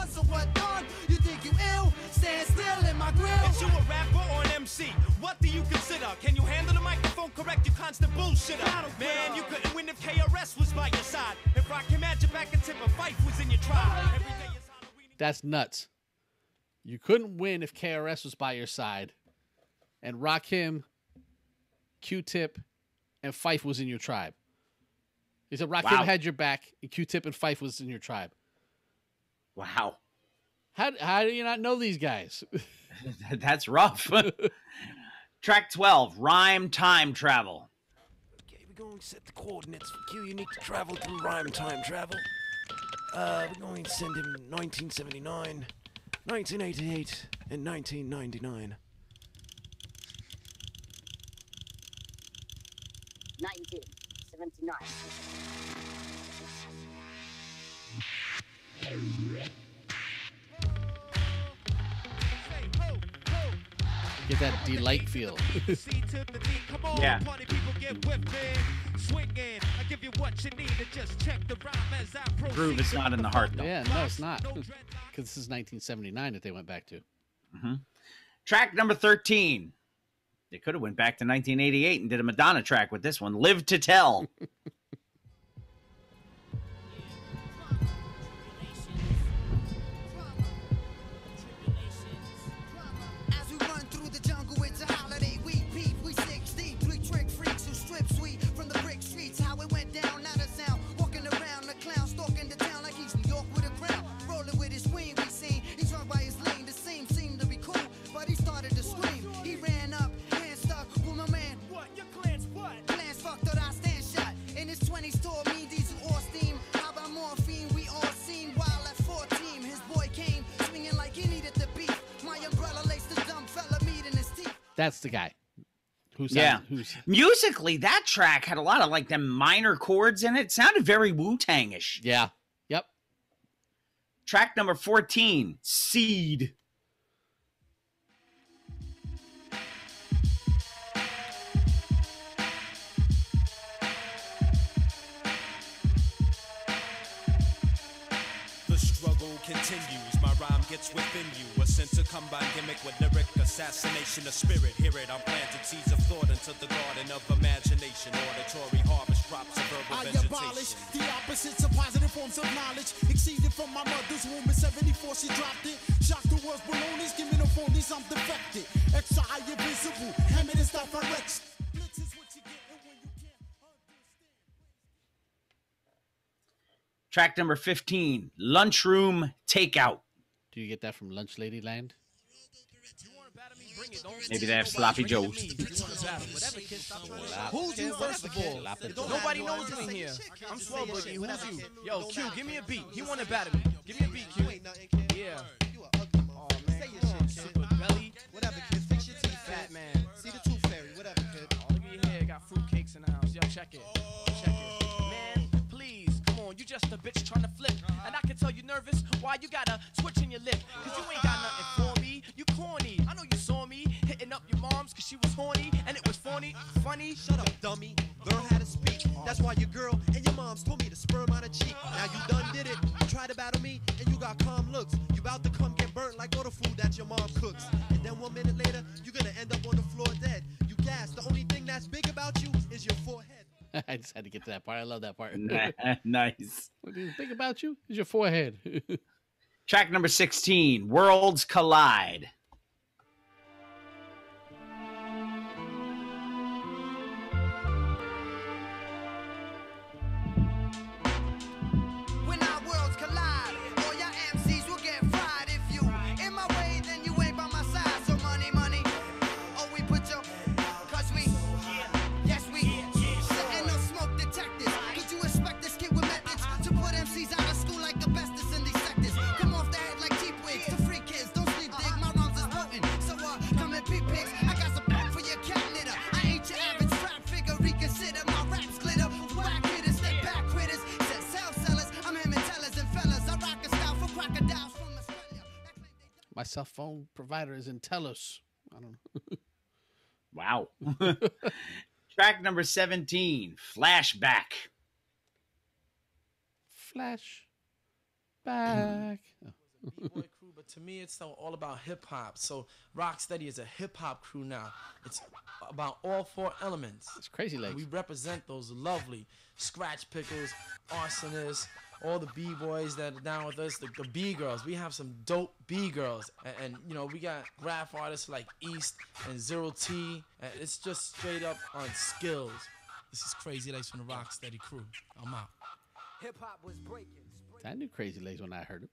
So what done? You think you ill? Stand still in my grill. Is you a rapper or an MC? What do you consider? Can you handle the microphone correct? You constant bullshitter. Man, you couldn't win if KRS was by your side. If I came at you back and tip a fight was in your tribe. Every day is Halloween. That's nuts. You couldn't win if KRS was by your side. And Rakim, Q-Tip, and Fife was in your tribe. He said Rakim had your back, and Q-Tip and Fife was in your tribe. Wow. How do you not know these guys? That's rough. Track 12, Rhyme Time Travel. Okay, we're going to set the coordinates for Q Unique to travel through Rhyme Time Travel. We're going to send him 1979, 1988, and 1999. 1979. Get that delight feel. Yeah. Groove is not in the heart, though. Yeah, no, it's not. Because this is 1979 that they went back to. Mm-hmm. Track number 13. They could have went back to 1988 and did a Madonna track with this one, Live to Tell. As we run through the jungle, it's a holiday. We peep, we 16, 3 trick freaks who strip sweet from the brick streets. How it went down, not a sound. Walking around, the clown stalking the town like he's New York with a crown. Rolling with his queen, we seen. He drunk by his lane, the scene seemed to be cool, but he started to scream. He ran up, hand stuck with my man. What? Your clan's what? Plans fucked, thought I stand shot. In his That's the guy. Who's musically, that track had a lot of like them minor chords in it. It sounded very Wu-Tang-ish. Yeah. Yep. Track number 14, Seed. The struggle continues, my rhyme gets within you. A sense of combined gimmick with lyric assassination of spirit. Hear it, I'm planting seeds of thought into the garden of imagination. Auditory harvest drops of verbal I vegetation. abolish the opposites of positive forms of knowledge. Exceeded from my mother's womb in 74, she dropped it. Shock the world's balloonies, give me no phonies, I'm defected. Extra high invisible, hammer and stuff I Rex. Blitz is what you get when you can't understand. Track number 15, Lunchroom Takeout. Do you get that from Lunch Lady Land? Maybe they have sloppy joes. Who's you, first of all? Nobody knows me in here. I'm slow, boogie. Who's you? Yo, Q, give me a beat. He wanted battle me. Give me a beat, Q. Yeah. Oh, man. Come on, super belly. Whatever, kid. Fix your teeth, Fat man. See the tooth fairy. Whatever, kid. Oh, look at your hair. Got fruitcakes in the house. Yo, check it. Check it. Man, please, come on. You just a bitch trying to flip. And I can tell you nervous why you got a switch in your lip. Cause you ain't got nothing for me. You corny. I know you saw me hitting up your mom's cause she was horny. And it was funny. Shut up, dummy. Learn how to speak. That's why your girl and your moms told me to sperm on a cheek. Now you done did it. You tried to battle me and you got calm looks. You about to come get burnt like all the food that your mom cooks. And then 1 minute later, you're gonna end up on the floor dead. You gas. The only thing that's big about you is your forehead. I just had to get to that part. I love that part. Nice. What do you think about you? Is your forehead. Track number 16, Worlds Collide. When our worlds collide, all your MCs will get fried. If you in my way, then you ain't by my side. So money, money. Oh, we put your, cause we, yes, we, sitting no smoke detectors. Could you expect this kid with methods to put MCs out of school like the bestest in these sectors? Come off the head like cheap wigs to free kids. Don't sleep, dig, my rhymes is potent. So, come and peep pics. I got some back for your cat litter. I ain't your average rap figure. Reconsider my raps glitter. Whack hitters, step back critters. Set cell sellers. I'm him and tellers and fellas. I rock a style for crocodiles from Australia. My cell phone provider is in Telos. I don't know. Wow. Track number 17, Flashback. Flashback. B-boy crew, but to me it's all about hip hop. So Rocksteady is a hip hop crew now. It's about all 4 elements. It's Crazy Legs. We represent those lovely scratch pickers, arsonists, all the B-boys that are down with us, the B-girls. We have some dope B-girls. And you know, we got graph artists like East and Zero T. And it's just straight up on skills. This is Crazy Legs from the Rocksteady crew. I'm out. Hip hop was breaking. I knew Crazy Legs when I heard it.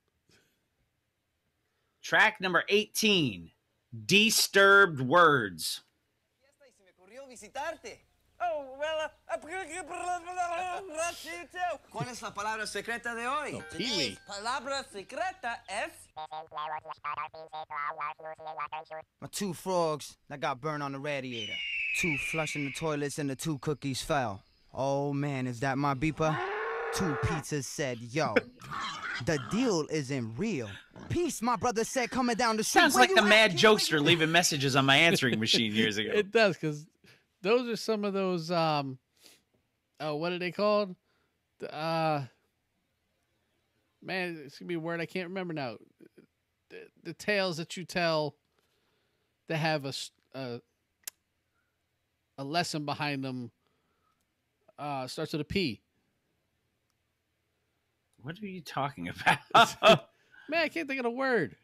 Track number 18, Disturbed Words. Oh, well, ¿cuál es la palabra secreta de hoy? Oh, Pee-wee. Palabra secreta es... My 2 frogs that got burned on the radiator. 2 flushing the toilets and the 2 cookies fell. Oh man, is that my beeper? 2 pizzas said, yo, the deal isn't real. Peace, my brother said, coming down the street. Sounds like the Mad Jokester leaving messages on my answering machine years ago. It does, because those are some of those, what are they called? Man, it's going to be a word I can't remember now. The tales that you tell that have a lesson behind them starts with a P. What are you talking about? Man, I can't think of the word.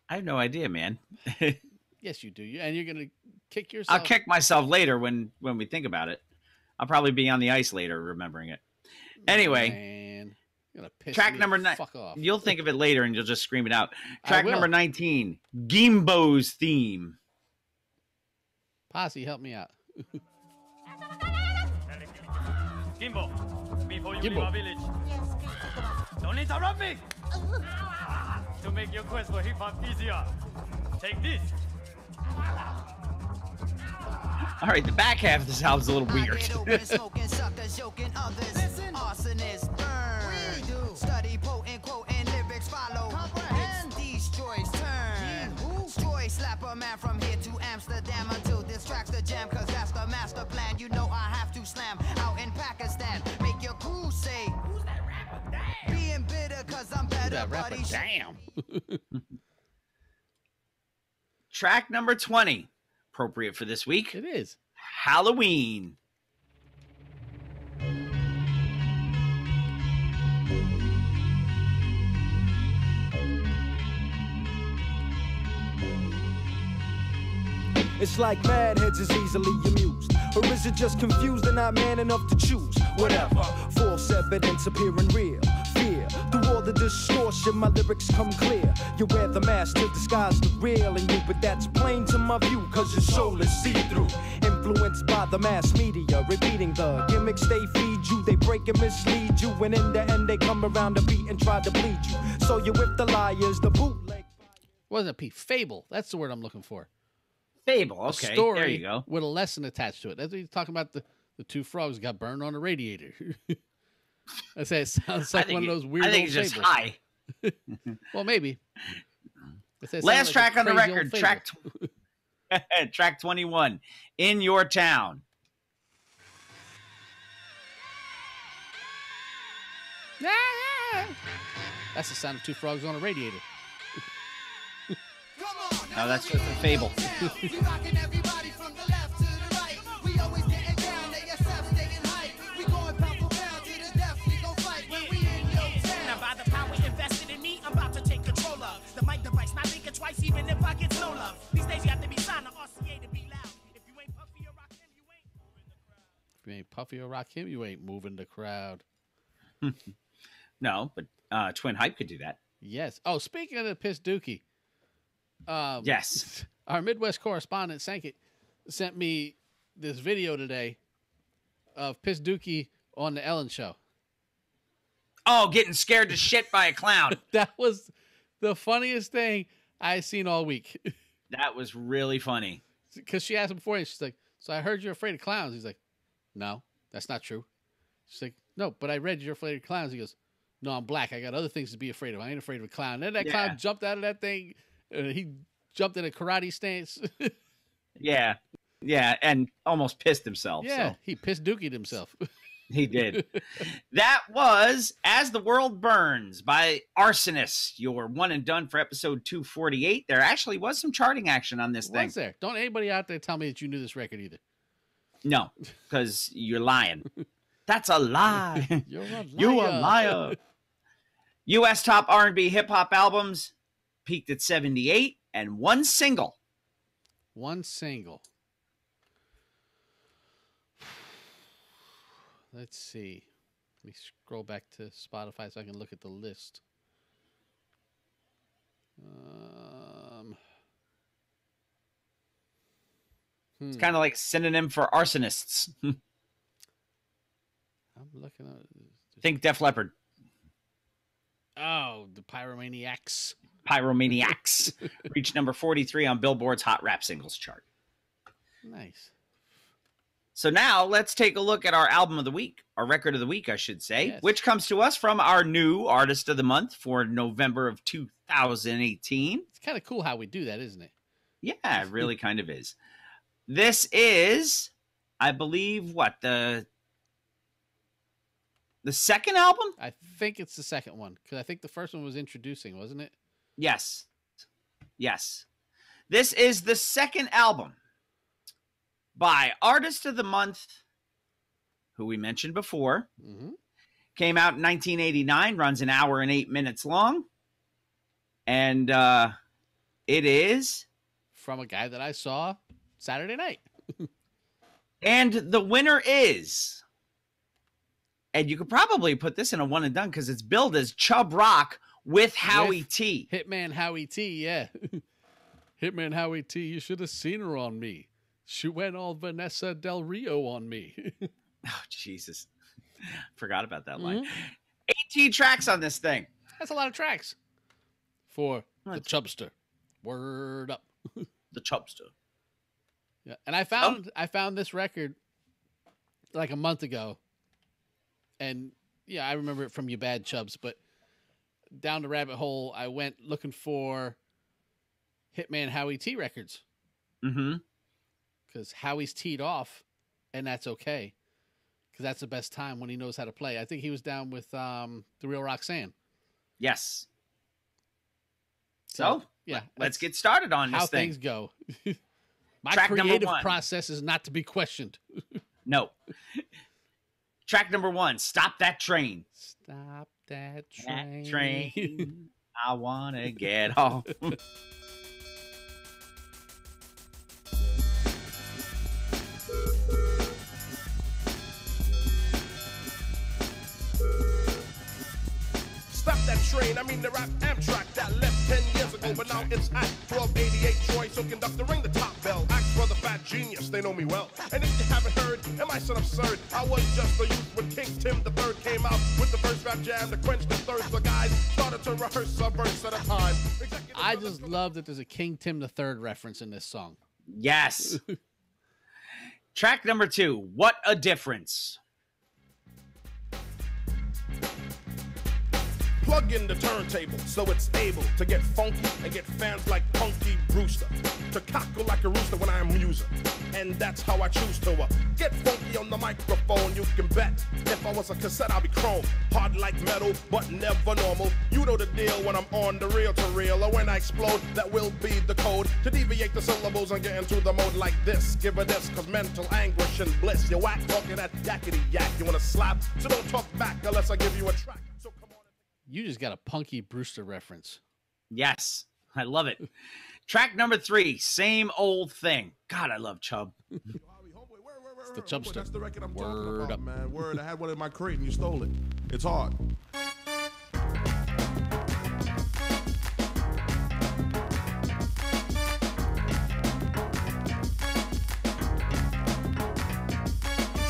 I have no idea, man. Yes, you do. And you're going to kick yourself. I'll kick myself later when we think about it. I'll probably be on the ice later remembering it. Anyway, Man, you're gonna piss track me number the 9. fuck off. You'll think of it later and you'll just scream it out. Track will. number 19, Gimbo's Theme. Posse, help me out. Gimbo, before you Gimbo. leave our village, don't interrupt me! To make your quest for hip hop easier, Take this. All right, the back half of this album's a little weird. Smoking suckers, joking others. Arsonists burn. Study potent, quoting lyrics follow. Comprehend. Destroys turn. Destroy, slap a man from here to Amsterdam until this track's the jam, cause that's the master plan. You know I have to slam out in Pakistan. Make your crew say, who's that rapper? Damn. Being bitter cause I'm better, That rapper, buddy. damn. Track number 20, appropriate for this week. It is. Halloween. It's like mad heads is easily amused. Or is it just confused and not man enough to choose? Whatever, false evidence appearing real. Fear, through all the distortion, my lyrics come clear. You wear the mask to disguise the real in you, but that's plain to my view, cause your soul is see-through. Influenced by the mass media, repeating the gimmicks they feed you. They break and mislead you, and in the end they come around the beat and try to bleed you. So you with the liars, the bootleg. Wasn't P? Fable. That's the word I'm looking for. Fable, okay, A story there you go. with a lesson attached to it. That's what you're talking about. The two frogs got burned on a radiator. I say it sounds like one of those weird. I think old it's just fables. high. Well, maybe. I say it sounds Last like track a on the crazy old record, fable. track 21, In Your Town. That's the sound of two frogs on a radiator. No, that's just a fable. We rocking everybody from the left to the right. We always getting down, they accept, staying hype. We going pound for pound to the death, we gon' fight when we in your town. Now by the power invested in me, I'm about to take control of the mic device. Not thinking twice, even if I get no love. These days you have to be signed to RCA to be loud. If you ain't puffy or rock him, you ain't moving the crowd. If you ain't Puffy or Rock him, you ain't moving the crowd. No, but Twin Hype could do that. Yes. Oh, speaking of the Piss Dookie. Yes. Our Midwest correspondent sent me this video today of Piss Dookie on the Ellen Show. Oh, getting scared to shit by a clown. That was the funniest thing I seen all week. That was really funny. Because she asked him before, and she's like, "So I heard you're afraid of clowns." He's like, "No, that's not true." She's like, "No, but I read you're afraid of clowns." He goes, "No, I'm black. I got other things to be afraid of. I ain't afraid of a clown." And then that clown jumped out of that thing. He jumped in a karate stance. Yeah, and almost pissed himself. Yeah, so. he Piss Dookied himself. He did. That was As the World Burns by Arsonists, your one and done for episode 248. There actually was some charting action on this thing. Was there? Don't anybody out there tell me that you knew this record either. No, because you're lying. That's a lie. You're a liar. You a liar. U.S. top R&B hip-hop albums peaked at 78 and one single. One single. Let's see. Let me scroll back to Spotify so I can look at the list. It's kind of like synonym for arsonists. I'm looking at. Think Def Leppard. Oh, the Pyromaniacs. Pyromaniacs reached number 43 on Billboard's Hot Rap Singles chart. Nice. So now let's take a look at our album of the week, our record of the week, I should say, Yes. which comes to us from our new artist of the month for November of 2018. It's kind of cool how we do that, isn't it? Yeah, it really kind of is. This is, I believe, what, the second album? I think it's the second one because I think the first one was introducing, wasn't it? Yes. Yes. This is the second album by Artist of the Month, who we mentioned before. Mm-hmm. Came out in 1989, runs an hour and 8 minutes long. And it is from a guy that I saw Saturday night. And the winner is, and you could probably put this in a one and done because it's billed as Chub Rock with Howie T. Hitman Howie T, yeah. Hitman Howie T, you should have seen her on me. She went all Vanessa Del Rio on me. Oh, Jesus. Forgot about that line. 18 tracks on this thing. That's a lot of tracks for the Chubster. Word up. The Chubster. Yeah, and I found this record like a month ago, and yeah, I remember it from You Bad Chubs, but down the rabbit hole, I went looking for Hitman Howie T records. Mm-hmm. Because Howie's teed off, and that's okay. Because that's the best time when he knows how to play. I think he was down with The Real Roxanne. Yes. So, yeah, let's get started on this how thing. things go. My Track number creative one. process is not to be questioned. No. Track number 1, Stop That Train. Stop that train. That train. I want to get off. Stop that train, I mean the rap Amtrak that left 10 years ago, but now it's at 1288 Troy, so conductor ring the top bell. Ask for the fat genius, they know me well. And if you haven't heard, am I so absurd? I was just a youth when King Tim III came out with the first rap jam to quench the thirst. The guys started to rehearse a verse at a time. I just love that there's a King Tim III reference in this song. Yes. Track number 2, What a Difference. Plug in the turntable so it's able to get funky and get fans like Punky Brewster to cackle like a rooster when I am using. And that's how I choose to get funky on the microphone. You can bet if I was a cassette I'll be chrome, hard like metal but never normal. You know the deal when I'm on the reel to reel, or when I explode that will be the code to deviate the syllables and get into the mode like this. Give her this cause mental anguish and bliss. You whack talking that yakety yak. You wanna slap? So don't talk back unless I give you a track. So come on. You just got a Punky Brewster reference. Yes, I love it. Track number 3, Same Old Thing. God, I love Chub. It's the Chubster. That's the record I'm Word talking about, up. man. Word, I had one in my crate and you stole it. It's hard.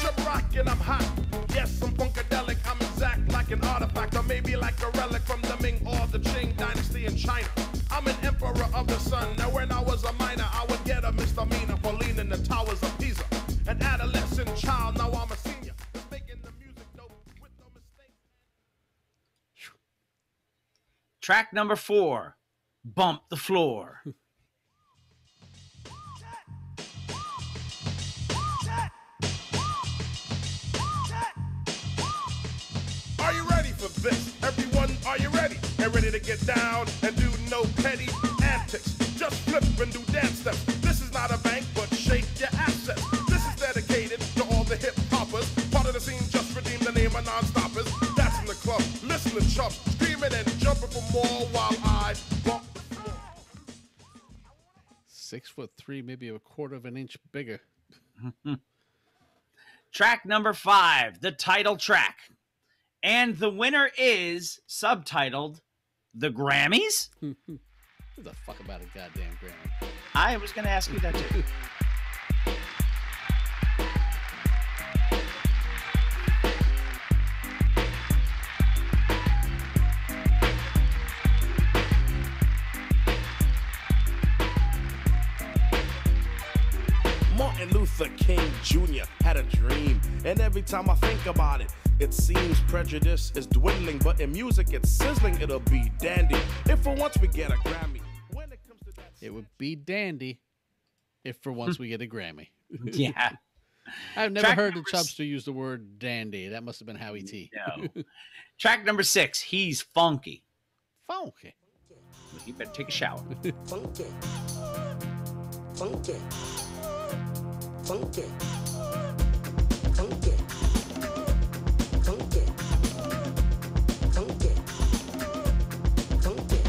Chub rockin', I'm hot. Yes, I'm funkadelic. I'm exact like an artifact, or maybe like a relic from the Ming or the Qing dynasty in China. I'm an emperor of the sun. Now when I was a minor, I would get a misdemeanor for leaning the towers of Pisa. An adolescent child, now I'm a senior. Just making the music dope with no mistake. Track number 4, Bump the Floor. Are you ready for this? Everyone, are you ready? And ready to get down and do no petty antics. Just flip and do dance steps. This is not a bank, but shake your assets. This is dedicated to all the hip hoppers. Part of the scene, just redeem the name of non-stoppers. That's in the club. Listen to Chub screaming and jumping for more while I bump the floor. 6'3", maybe a quarter of an inch bigger. Track number 5, the title track. And the winner is subtitled The Grammys? Who the fuck about a goddamn Grammy? I was going to ask you that too. Martin Luther King Jr. had a dream, and every time I think about it, it seems prejudice is dwindling, but in music it's sizzling, it'll be dandy. If for once we get a Grammy. When it comes to that, It would be dandy if for once we get a Grammy. Yeah. I've never Track heard the number Chubster use the word dandy. That must have been Howie T. No. Track number 6, He's Funky. Funky. You better take a shower. Funky. Funky. Funky. Funky. Funky. Funky. Funky.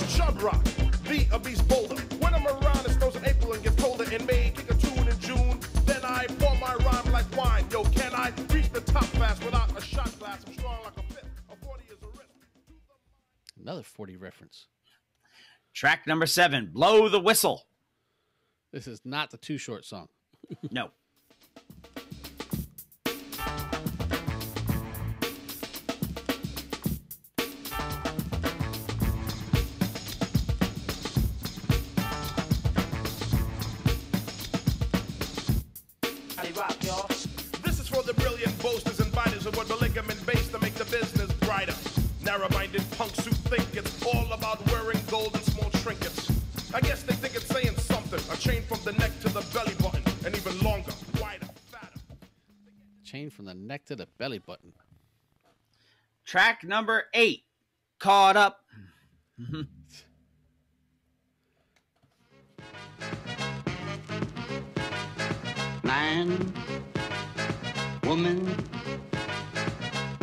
it's Chub Rock, the beast boulder. When I'm around, it snows in April and gets colder in May. Kick a tune in June, then I pour my rhyme like wine. Yo, can I reach the top fast without a shot glass? I'm strong like a fifth. A 40 is a risk. Another 40 reference. Track number 7, Blow the Whistle. This is not the Too Short song. No. Everybody rock, y'all. This is for the brilliant boasters and biters who were the ligament base to make the business brighter. Narrow-minded punks who think it's all about wearing gold and small trinkets. I guess they think it's saying something. A chain from the neck to the belly button, and even longer, wider, fatter. Chain from the neck to the belly button. Track number 8, Caught Up. Man, woman,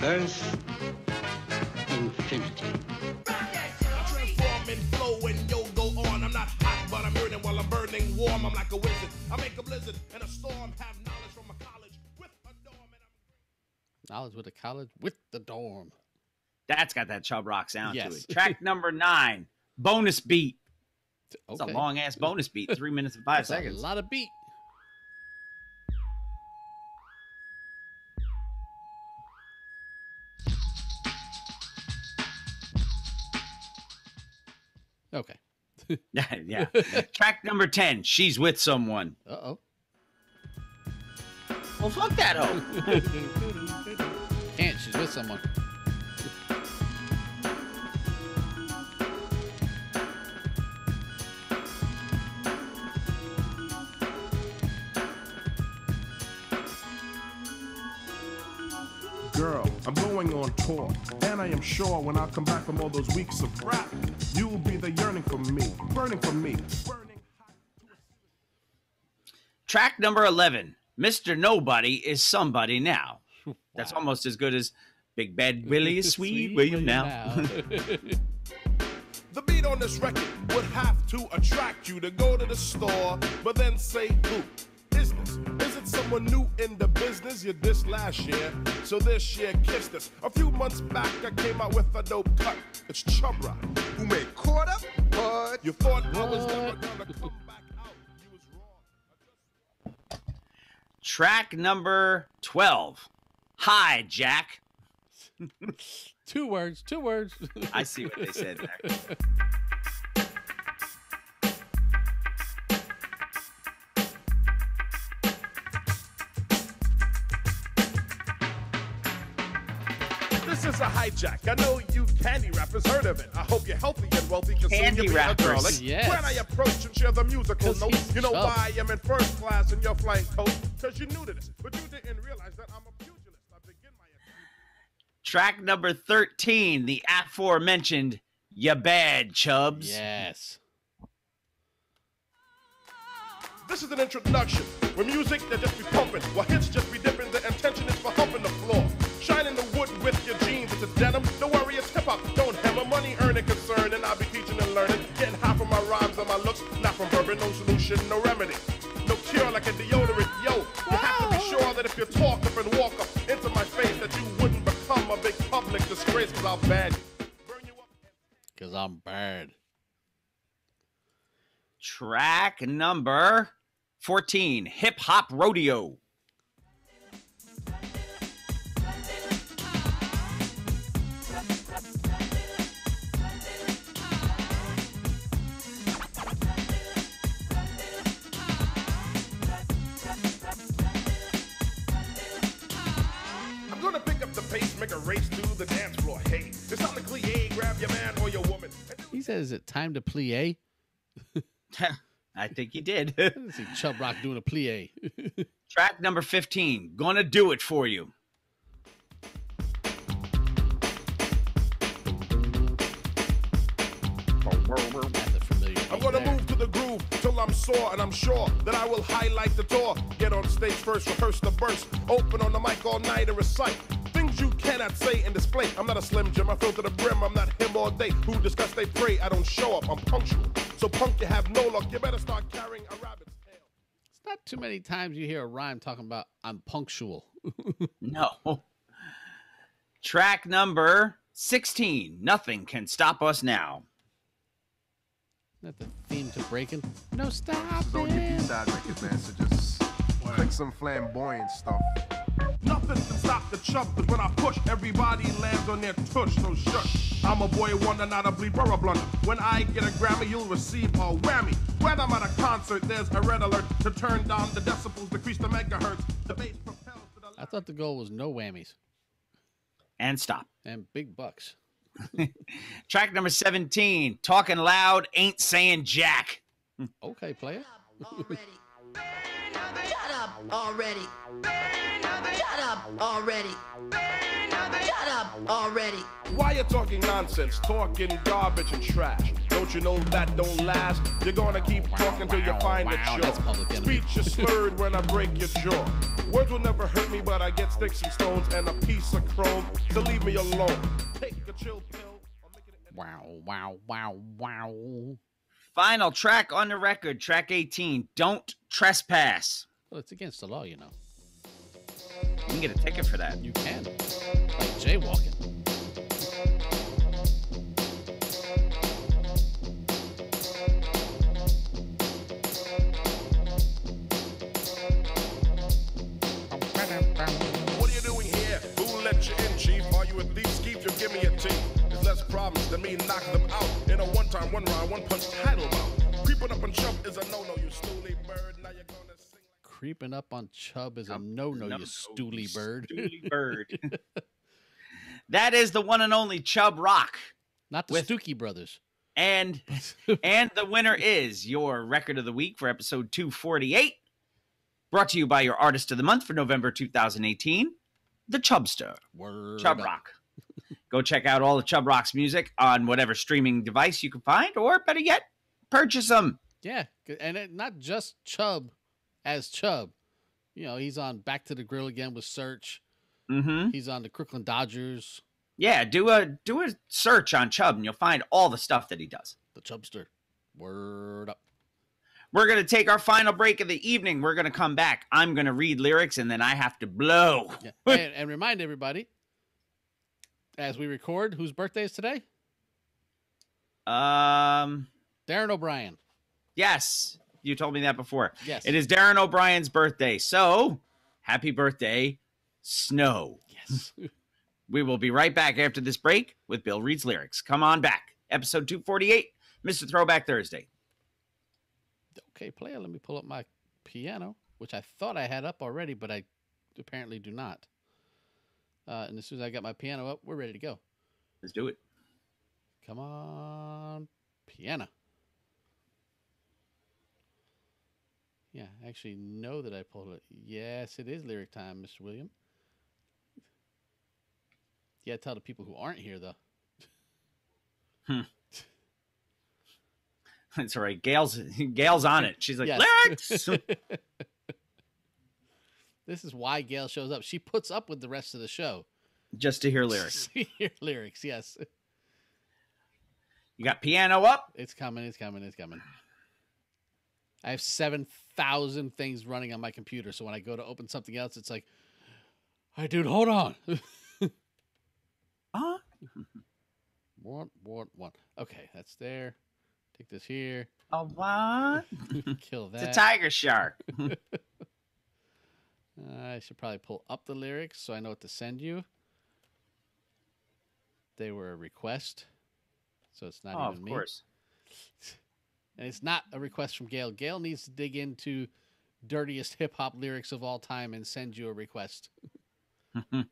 earth, infinity. Transform and flow and yo go on. I'm not hot, but I'm burning while I'm burning warm. I'm like a wizard. I make a blizzard and a storm. Have knowledge from a college with a dorm. Knowledge with a college with the dorm. That's got that Chub Rock sound Yes. to it. Track number 9, Bonus Beat. It's Okay. a long ass bonus beat, 3 minutes and 5 That's seconds. a lot of beat. Okay. Yeah. Track number 10, She's With Someone. Uh-oh. Well, fuck that hoe. Can't. She's with someone. Girl, I'm going on tour, and I am sure when I come back from all those weeks of rap, you will be the yearning for me, burning for me. Track number 11, Mr. Nobody is Somebody Now. That's almost as good as Big Bad Willie is Sweet William now. The beat on this record would have to attract you to go to the store, but then say, who is this? Is it someone new in the business? You dissed last year, so this year kissed us. A few months back, I came out with a dope cut. It's Chub Rock, who made Caught Up, but you thought I was never gonna come back out. You was wrong. Track number 12, Hi, Jack. 2 words. 2 words. I see what they said there. This is a hijack. I know you candy rappers heard of it. I hope you're healthy and wealthy. Cause Candy soon you'll be a girl. rappers. Like, Yes. when I approach and share the musical 'Cause notes, he's you know Chub. why I'm in first class and you're flying coach? Because you're new to this, but you didn't realize that I'm a pugilist. I begin my Track number 13, the aforementioned Ya Bad Chubs. Yes. This is an introduction. With music, they just be pumping. While hits just be dipping, the intention is for humping the floor. Shining the wood with your jeans, it's a denim. Don't worry, it's hip-hop. Don't hammer money, earning concern. And I'll be teaching and learning. Getting high from my rhymes and my looks. Not from bourbon, no solution, no remedy. No cure like a deodorant, yo. You have to be sure that if you talk up and walk up into my face, that you wouldn't become a big public disgrace, cause I'll ban you. Because I'm bad. Track number 14, Hip Hop Rodeo. I'm gonna pick up the pace, make a race to the dance floor. Hey, it's time to clear, grab your man or your woman. He said, is it time to plie? I think he did. I see Chub Rock doing a plie. Track number 15, Gonna Do It For You. That's a familiar I'm gonna move to the groove till I'm sore, and I'm sure that I will highlight the tour. Get on stage first, rehearse the burst, open on the mic all night and recite things you cannot say and display. I'm not a Slim Jim, I fill to the brim. I'm not him all day. Who discuss they pray? I don't show up. I'm punctual. So punk, you have no luck. You better start carrying a rabbit's tail. It's not too many times you hear a rhyme talking about I'm punctual. No. Track number 16, Nothing Can Stop Us Now. Isn't that the theme to Breaking? No stop. Don't get these side records, man. So just click some flamboyant stuff. Nothing Nothing can stop the chub, 'cause when I push, everybody lands on their tush, so shush. I'm a boy wonder, not a bleeper or blunder. When I get a Grammy, you'll receive a whammy. When I'm at a concert, there's a red alert to turn down the decibels, decrease the megahertz. The bass propels to the... I thought the goal was no whammies. And stop. And big bucks. Track number 17, Talking Loud, Ain't Saying Jack. Okay, play it. Shut up already. Shut up already. Shut up already. Why you talking nonsense, talking garbage and trash? Don't you know that don't last? You're gonna keep talking till you find the jaw. Speech is slurred when I break your jaw. Words will never hurt me, but I get sticks and stones and a piece of chrome. So leave me alone. Take a chill pill. Wow. Final track on the record, track 18, Don't Trespass. Well, it's against the law, you know. You can get a ticket for that. You can. Like jaywalking. What are you doing here? Who let you in, chief? Are you a thief? Skeef, you give me a teeth. There's less problems than me knocking them out. In a one-time, one-round, one-punch title bout. Creeping up on chump is a no-no, you stooly bird. Now you're gonna sing like... Creeping up on Chubb is a no-no, you stooly bird. Stooly bird. That is the one and only Chubb Rock. Not the Stookie Brothers. And the winner is your record of the week for episode 248. Brought to you by your artist of the month for November 2018, the Chubster. Chubb Rock. Go check out all of Chubb Rock's music on whatever streaming device you can find, or better yet, purchase them. Yeah, and not just Chubb as Chubb. You know, he's on Back to the Grill again with Search. Mm-hmm. He's on the Crooklyn Dodgers. Yeah, do a search on Chubb, and you'll find all the stuff that he does. The Chubster. Word up. We're going to take our final break of the evening. We're going to come back. I'm going to read lyrics, and then I have to blow. Yeah. and remind everybody, as we record, whose birthday is today? Darren O'Brien. Yes, you told me that before. Yes. It is Darren O'Brien's birthday. So, happy birthday, Snow. Yes. We will be right back after this break with Bill Reads Lyrics. Come on back. Episode 248, Mr. Throwback Thursday. Okay, player, let me pull up my piano, which I thought I had up already, but I apparently do not. And as soon as I got my piano up, we're ready to go. Let's do it. Come on, piano. Yeah, I actually know that I pulled it. Yes, it is lyric time, Mr. William. Yeah, tell the people who aren't here, though. That's all right. Gail's on it. She's like, Yes. lyrics! This is why Gail shows up. She puts up with the rest of the show. Just to hear lyrics. Hear lyrics, yes. You got piano up? It's coming. I have 7,000 things running on my computer, so when I go to open something else, it's like, hey, dude, hold on. One. Okay, that's there. Take this here. A what? Kill that. It's a tiger shark. I should probably pull up the lyrics so I know what to send you. They were a request, so it's not even me. Of course. And it's not a request from Gail. Gail needs to dig into dirtiest hip-hop lyrics of all time and send you a request. Let's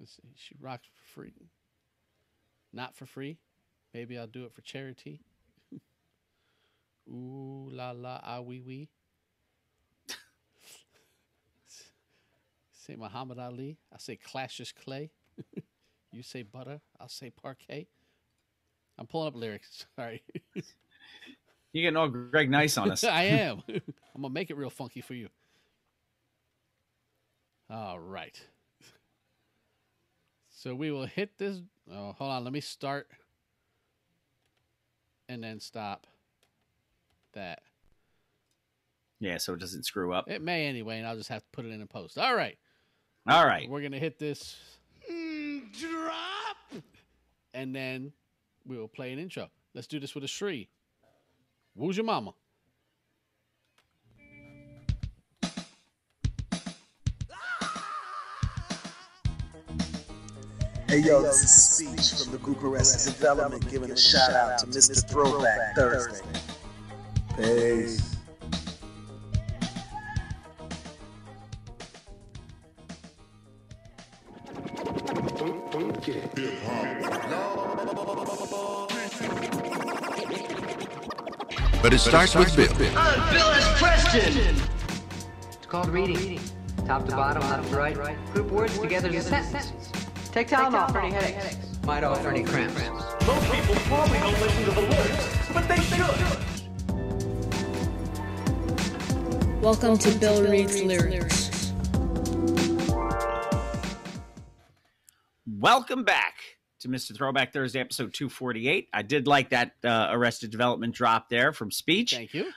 see. She rocks for free. Not for free. Maybe I'll do it for charity. Ooh la la ah wee wee. Say Muhammad Ali. I say Clash's Clay. You say butter. I'll say parquet. I'm pulling up lyrics. Sorry. You're getting all Greg Nice on us. I am. I'm going to make it real funky for you. All right. So we will hit this. Oh, hold on. Let me start and then stop that. Yeah, so it doesn't screw up. It may anyway, and I'll just have to put it in a post. All right. All right. We're going to hit this. Drop. And then we will play an intro. Let's do this with a Shri. Woo's your mama? Hey yo, this is Speech from the group Arrested Development giving a shout out to Mr. Throwback Thursday. Peace. But it starts with Bill. I'm Bill S. Preston. It's called reading. Top to bottom, left to right. Group words together as a sentence. Take Tylenol for any headaches. Might offer any cramps. Most people probably don't listen to the lyrics, but they should. Welcome to Bill Reads Lyrics. Welcome back to Mr. Throwback Thursday, episode 248. I did like that Arrested Development drop there from Speech. Thank you.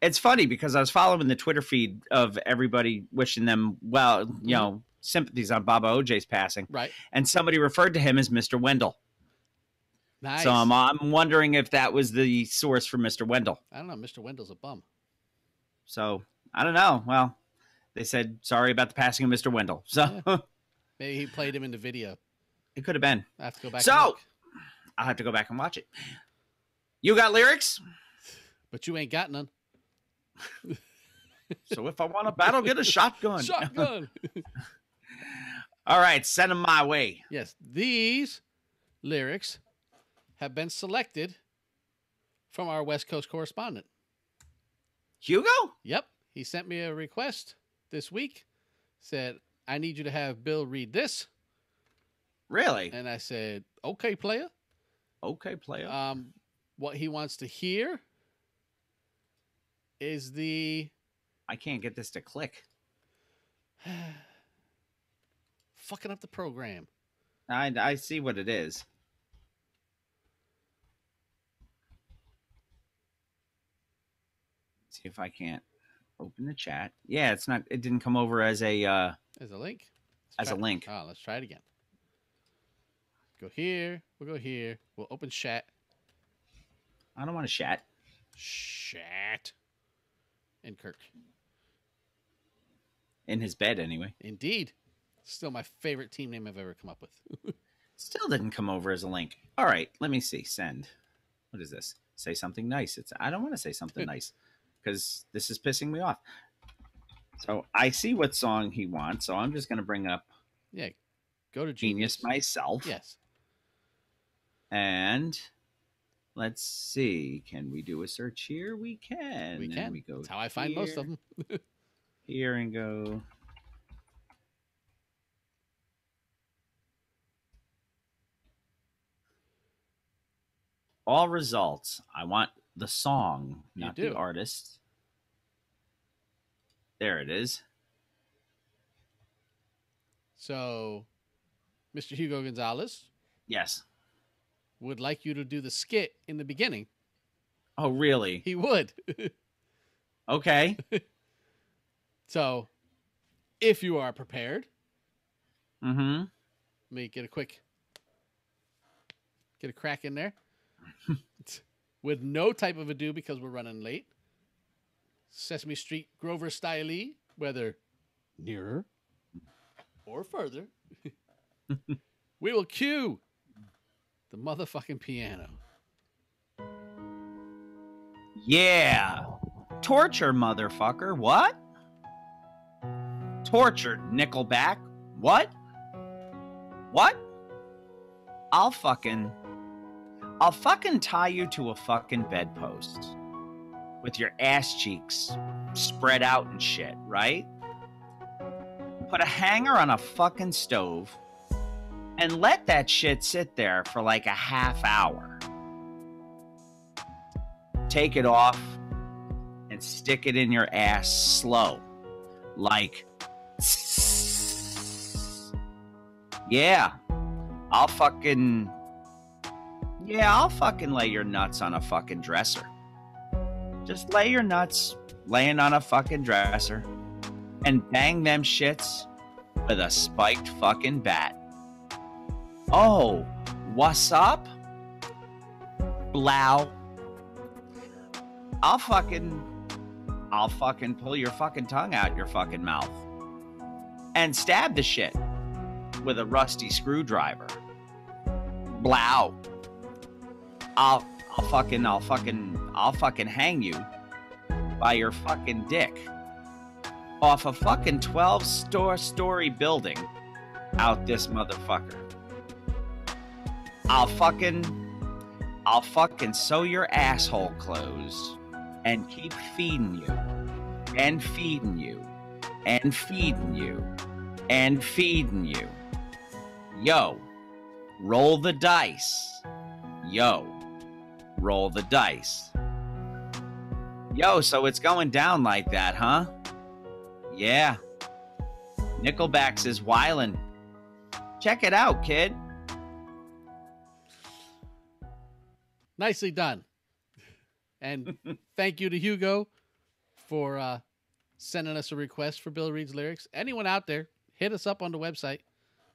It's funny because I was following the Twitter feed of everybody wishing them well, you know, sympathies on Baba OJ's passing. Right. And somebody referred to him as Mr. Wendell. Nice. So I'm wondering if that was the source for Mr. Wendell. I don't know. Mr. Wendell's a bum. So I don't know. Well, they said sorry about the passing of Mr. Wendell. So Yeah. Maybe he played him in the video. it could have been. I have to go back. and So look. I'll have to go back and watch it. You got lyrics? But you ain't got none. So if I want a battle, get a shotgun. Shotgun. All right, send them my way. Yes, these lyrics have been selected from our West Coast correspondent. Hugo? Yep. He sent me a request this week. Said, I need you to have Bill read this. Really? And I said, okay, player. Okay, player. What he wants to hear is the... I can't get this to click. Fucking up the program. I see what it is. See if I can't open the chat. Yeah, it's not. It didn't come over as a As a link? as a link. Oh, let's try it again. Go here. We'll go here. We'll open chat. I don't want to chat. Chat. And Kirk. In his bed, anyway. Indeed. Still my favorite team name I've ever come up with. Still didn't come over as a link. All right, let me see. Send. What is this? Say something nice. I don't want to say something nice because this is pissing me off. So I see what song he wants. So I'm just going to bring up Yeah. Go to Genius myself. Yes. And let's see. Can we do a search here? We can. We And can. we go That's how I find most of them. here and go. All results. I want the song, not the do. artist. There it is. So, Mr. Hugo Gonzalez Yes. would like you to do the skit in the beginning. Oh, really? He would. Okay. So, if you are prepared, Mm-hmm. let me get a crack in there. With no type of ado because we're running late. Sesame Street Grover style, whether nearer or further. We will cue the motherfucking piano. Yeah. Torture, motherfucker. What? Tortured, Nickelback. What? What? I'll fucking tie you to a fucking bedpost with your ass cheeks spread out and shit, right? Put a hanger on a fucking stove and let that shit sit there for like a half hour. Take it off and stick it in your ass slow. Like, yeah, I'll fucking lay your nuts on a fucking dresser. Just lay your nuts laying on a fucking dresser and bang them shits with a spiked fucking bat. Oh, what's up? Blow. I'll fucking pull your fucking tongue out your fucking mouth and stab the shit with a rusty screwdriver. Blow. I'll fucking hang you by your fucking dick off a fucking 12-story building out this motherfucker. I'll fucking sew your asshole closed and keep feeding you and feeding you and feeding you and feeding you. Yo, roll the dice. Yo, roll the dice. Yo, so it's going down like that, huh? Yeah. Nickelback's is wildin'. Check it out, kid. Nicely done. And thank you to Hugo for sending us a request for Bill Reed's lyrics. Anyone out there, hit us up on the website,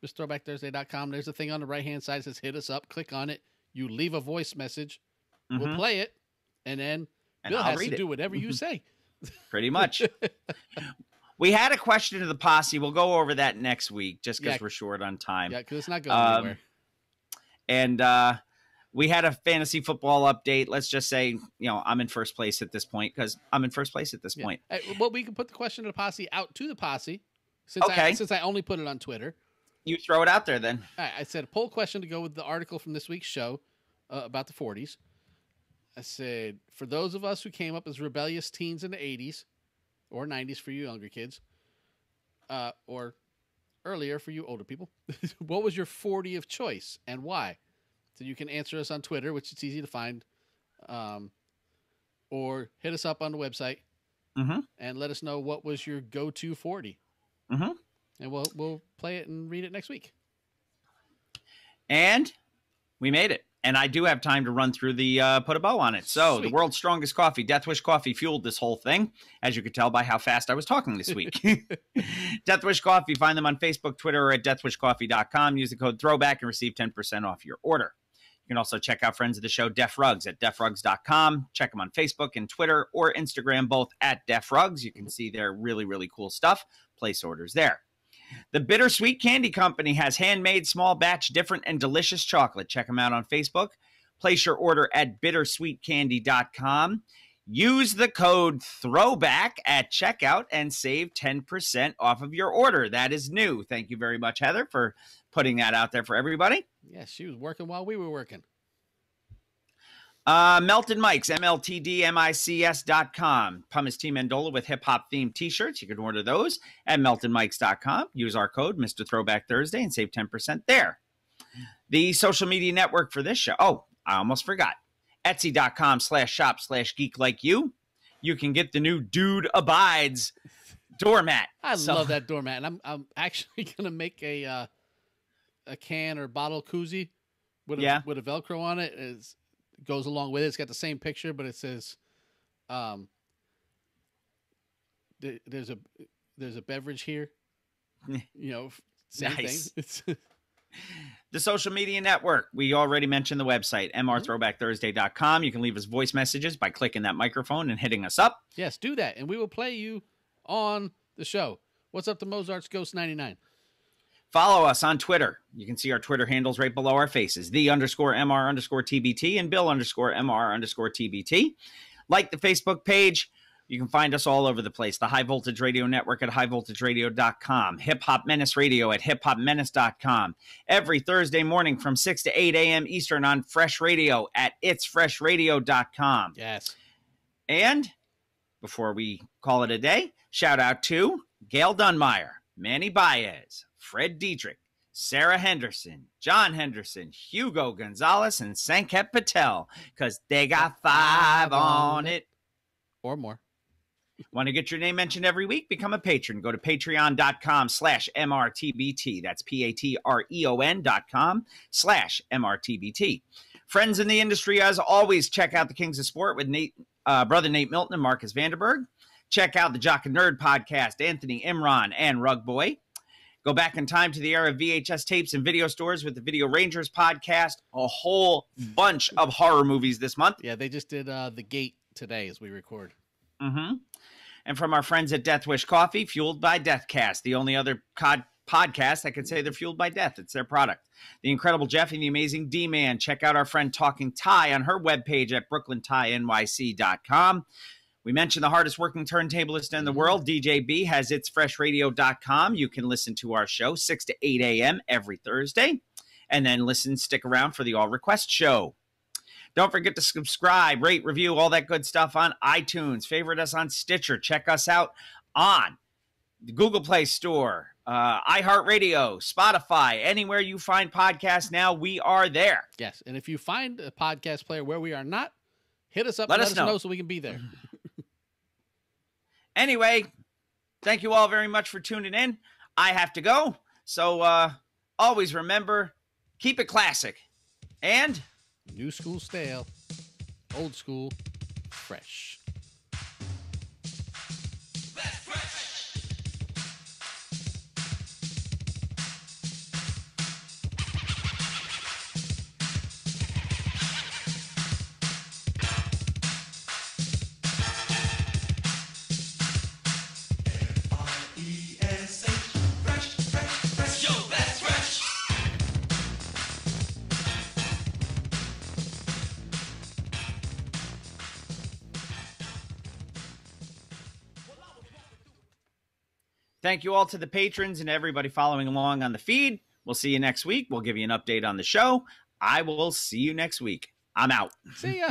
MrThrowbackThursday.com. There's a thing on the right-hand side that says hit us up. Click on it. You leave a voice message. We'll play it. And then Bill has to do whatever you say. Pretty much. We had a question of the posse. We'll go over that next week just because we're short on time. Yeah, because it's not going anywhere. And we had a fantasy football update. Let's just say, I'm in first place at this point because I'm in first place at this point. Well, we can put the question of the posse out to the posse since I only put it on Twitter. You throw it out there then. I said a poll question to go with the article from this week's show about the 40s. I said, for those of us who came up as rebellious teens in the 80s or 90s for you younger kids, or earlier for you older people, what was your 40 of choice and why? So you can answer us on Twitter, which it's easy to find, or hit us up on the website and let us know what was your go-to 40. And we'll play it and read it next week. And we made it. And I do have time to run through the put a bow on it. So the world's strongest coffee, Death Wish Coffee, fueled this whole thing, as you could tell by how fast I was talking this week. Death Wish Coffee, find them on Facebook, Twitter, or at deathwishcoffee.com. Use the code THROWBACK and receive 10% off your order. You can also check out friends of the show, Def Rugs, at defrugs.com. Check them on Facebook and Twitter or Instagram, both at Def Rugs. You can see their really, really cool stuff. Place orders there. The Bittersweet Candy Company has handmade, small batch, different, and delicious chocolate. Check them out on Facebook. Place your order at bittersweetcandy.com. Use the code THROWBACK at checkout and save 10% off of your order. That is new. Thank you very much, Heather, for putting that out there for everybody. Yeah, she was working while we were working. Melted Mike's, MLTDMICS.com. Pumice T. Mendola with hip-hop themed t-shirts. You can order those at meltedmikes.com. Use our code, Mr. Throwback Thursday, and save 10% there. The social media network for this show. Oh, I almost forgot. Etsy.com/shop/geek-like-you. You can get the new Dude Abides doormat. I love that doormat. And I'm actually going to make a can or bottle koozie with a Velcro on it. Goes along with it. It's got the same picture, but it says, "There's a beverage here." Same nice. thing. The social media network. We already mentioned the website, mrthrowbackthursday.com. You can leave us voice messages by clicking that microphone and hitting us up. Yes, do that, and we will play you on the show. What's up to Mozart's Ghost 99? Follow us on Twitter. You can see our Twitter handles right below our faces. _MR_TBT and Bill_MR_TBT. Like the Facebook page. You can find us all over the place. The High Voltage Radio Network at highvoltageradio.com. Hip Hop Menace Radio at hiphopmenace.com. Every Thursday morning from 6 to 8 a.m. Eastern on Fresh Radio at itsfreshradio.com. Yes. And before we call it a day, shout out to Gail Dunmeyer, Manny Baez, Fred Dietrich, Sarah Henderson, John Henderson, Hugo Gonzalez, and Sanket Patel, because they got 5 on it. Or more. Want to get your name mentioned every week? Become a patron. Go to patreon.com/MRTBT. That's patreon.com/MRTBT. Friends in the industry, as always, check out the Kings of Sport with brother Nate Milton and Marcus Vanderberg. Check out the Jock and Nerd podcast, Anthony Imran and Rug Boy. Go back in time to the era of VHS tapes and video stores with the Video Rangers podcast. A whole bunch of horror movies this month. Yeah, they just did The Gate today as we record. And from our friends at Death Wish Coffee, fueled by Deathcast, the only other podcast, I could say they're fueled by death. It's their product. The Incredible Jeff and the Amazing D-Man. Check out our friend Talking Ty on her webpage at brooklyntynyc.com. We mentioned the hardest working turntablist in the world, DJ B, has itsfreshradio.com. You can listen to our show 6 to 8 a.m. every Thursday, and then stick around for the All Request show. Don't forget to subscribe, rate, review, all that good stuff on iTunes. Favorite us on Stitcher. Check us out on the Google Play Store, iHeartRadio, Spotify, anywhere you find podcasts now, we are there. Yes, and if you find a podcast player where we are not, hit us up Let and us let us know know so we can be there. Anyway, thank you all very much for tuning in. I have to go, so always remember, keep it classic. And new school stale, old school fresh. Thank you all to the patrons and everybody following along on the feed. We'll see you next week. We'll give you an update on the show. I will see you next week. I'm out. See ya.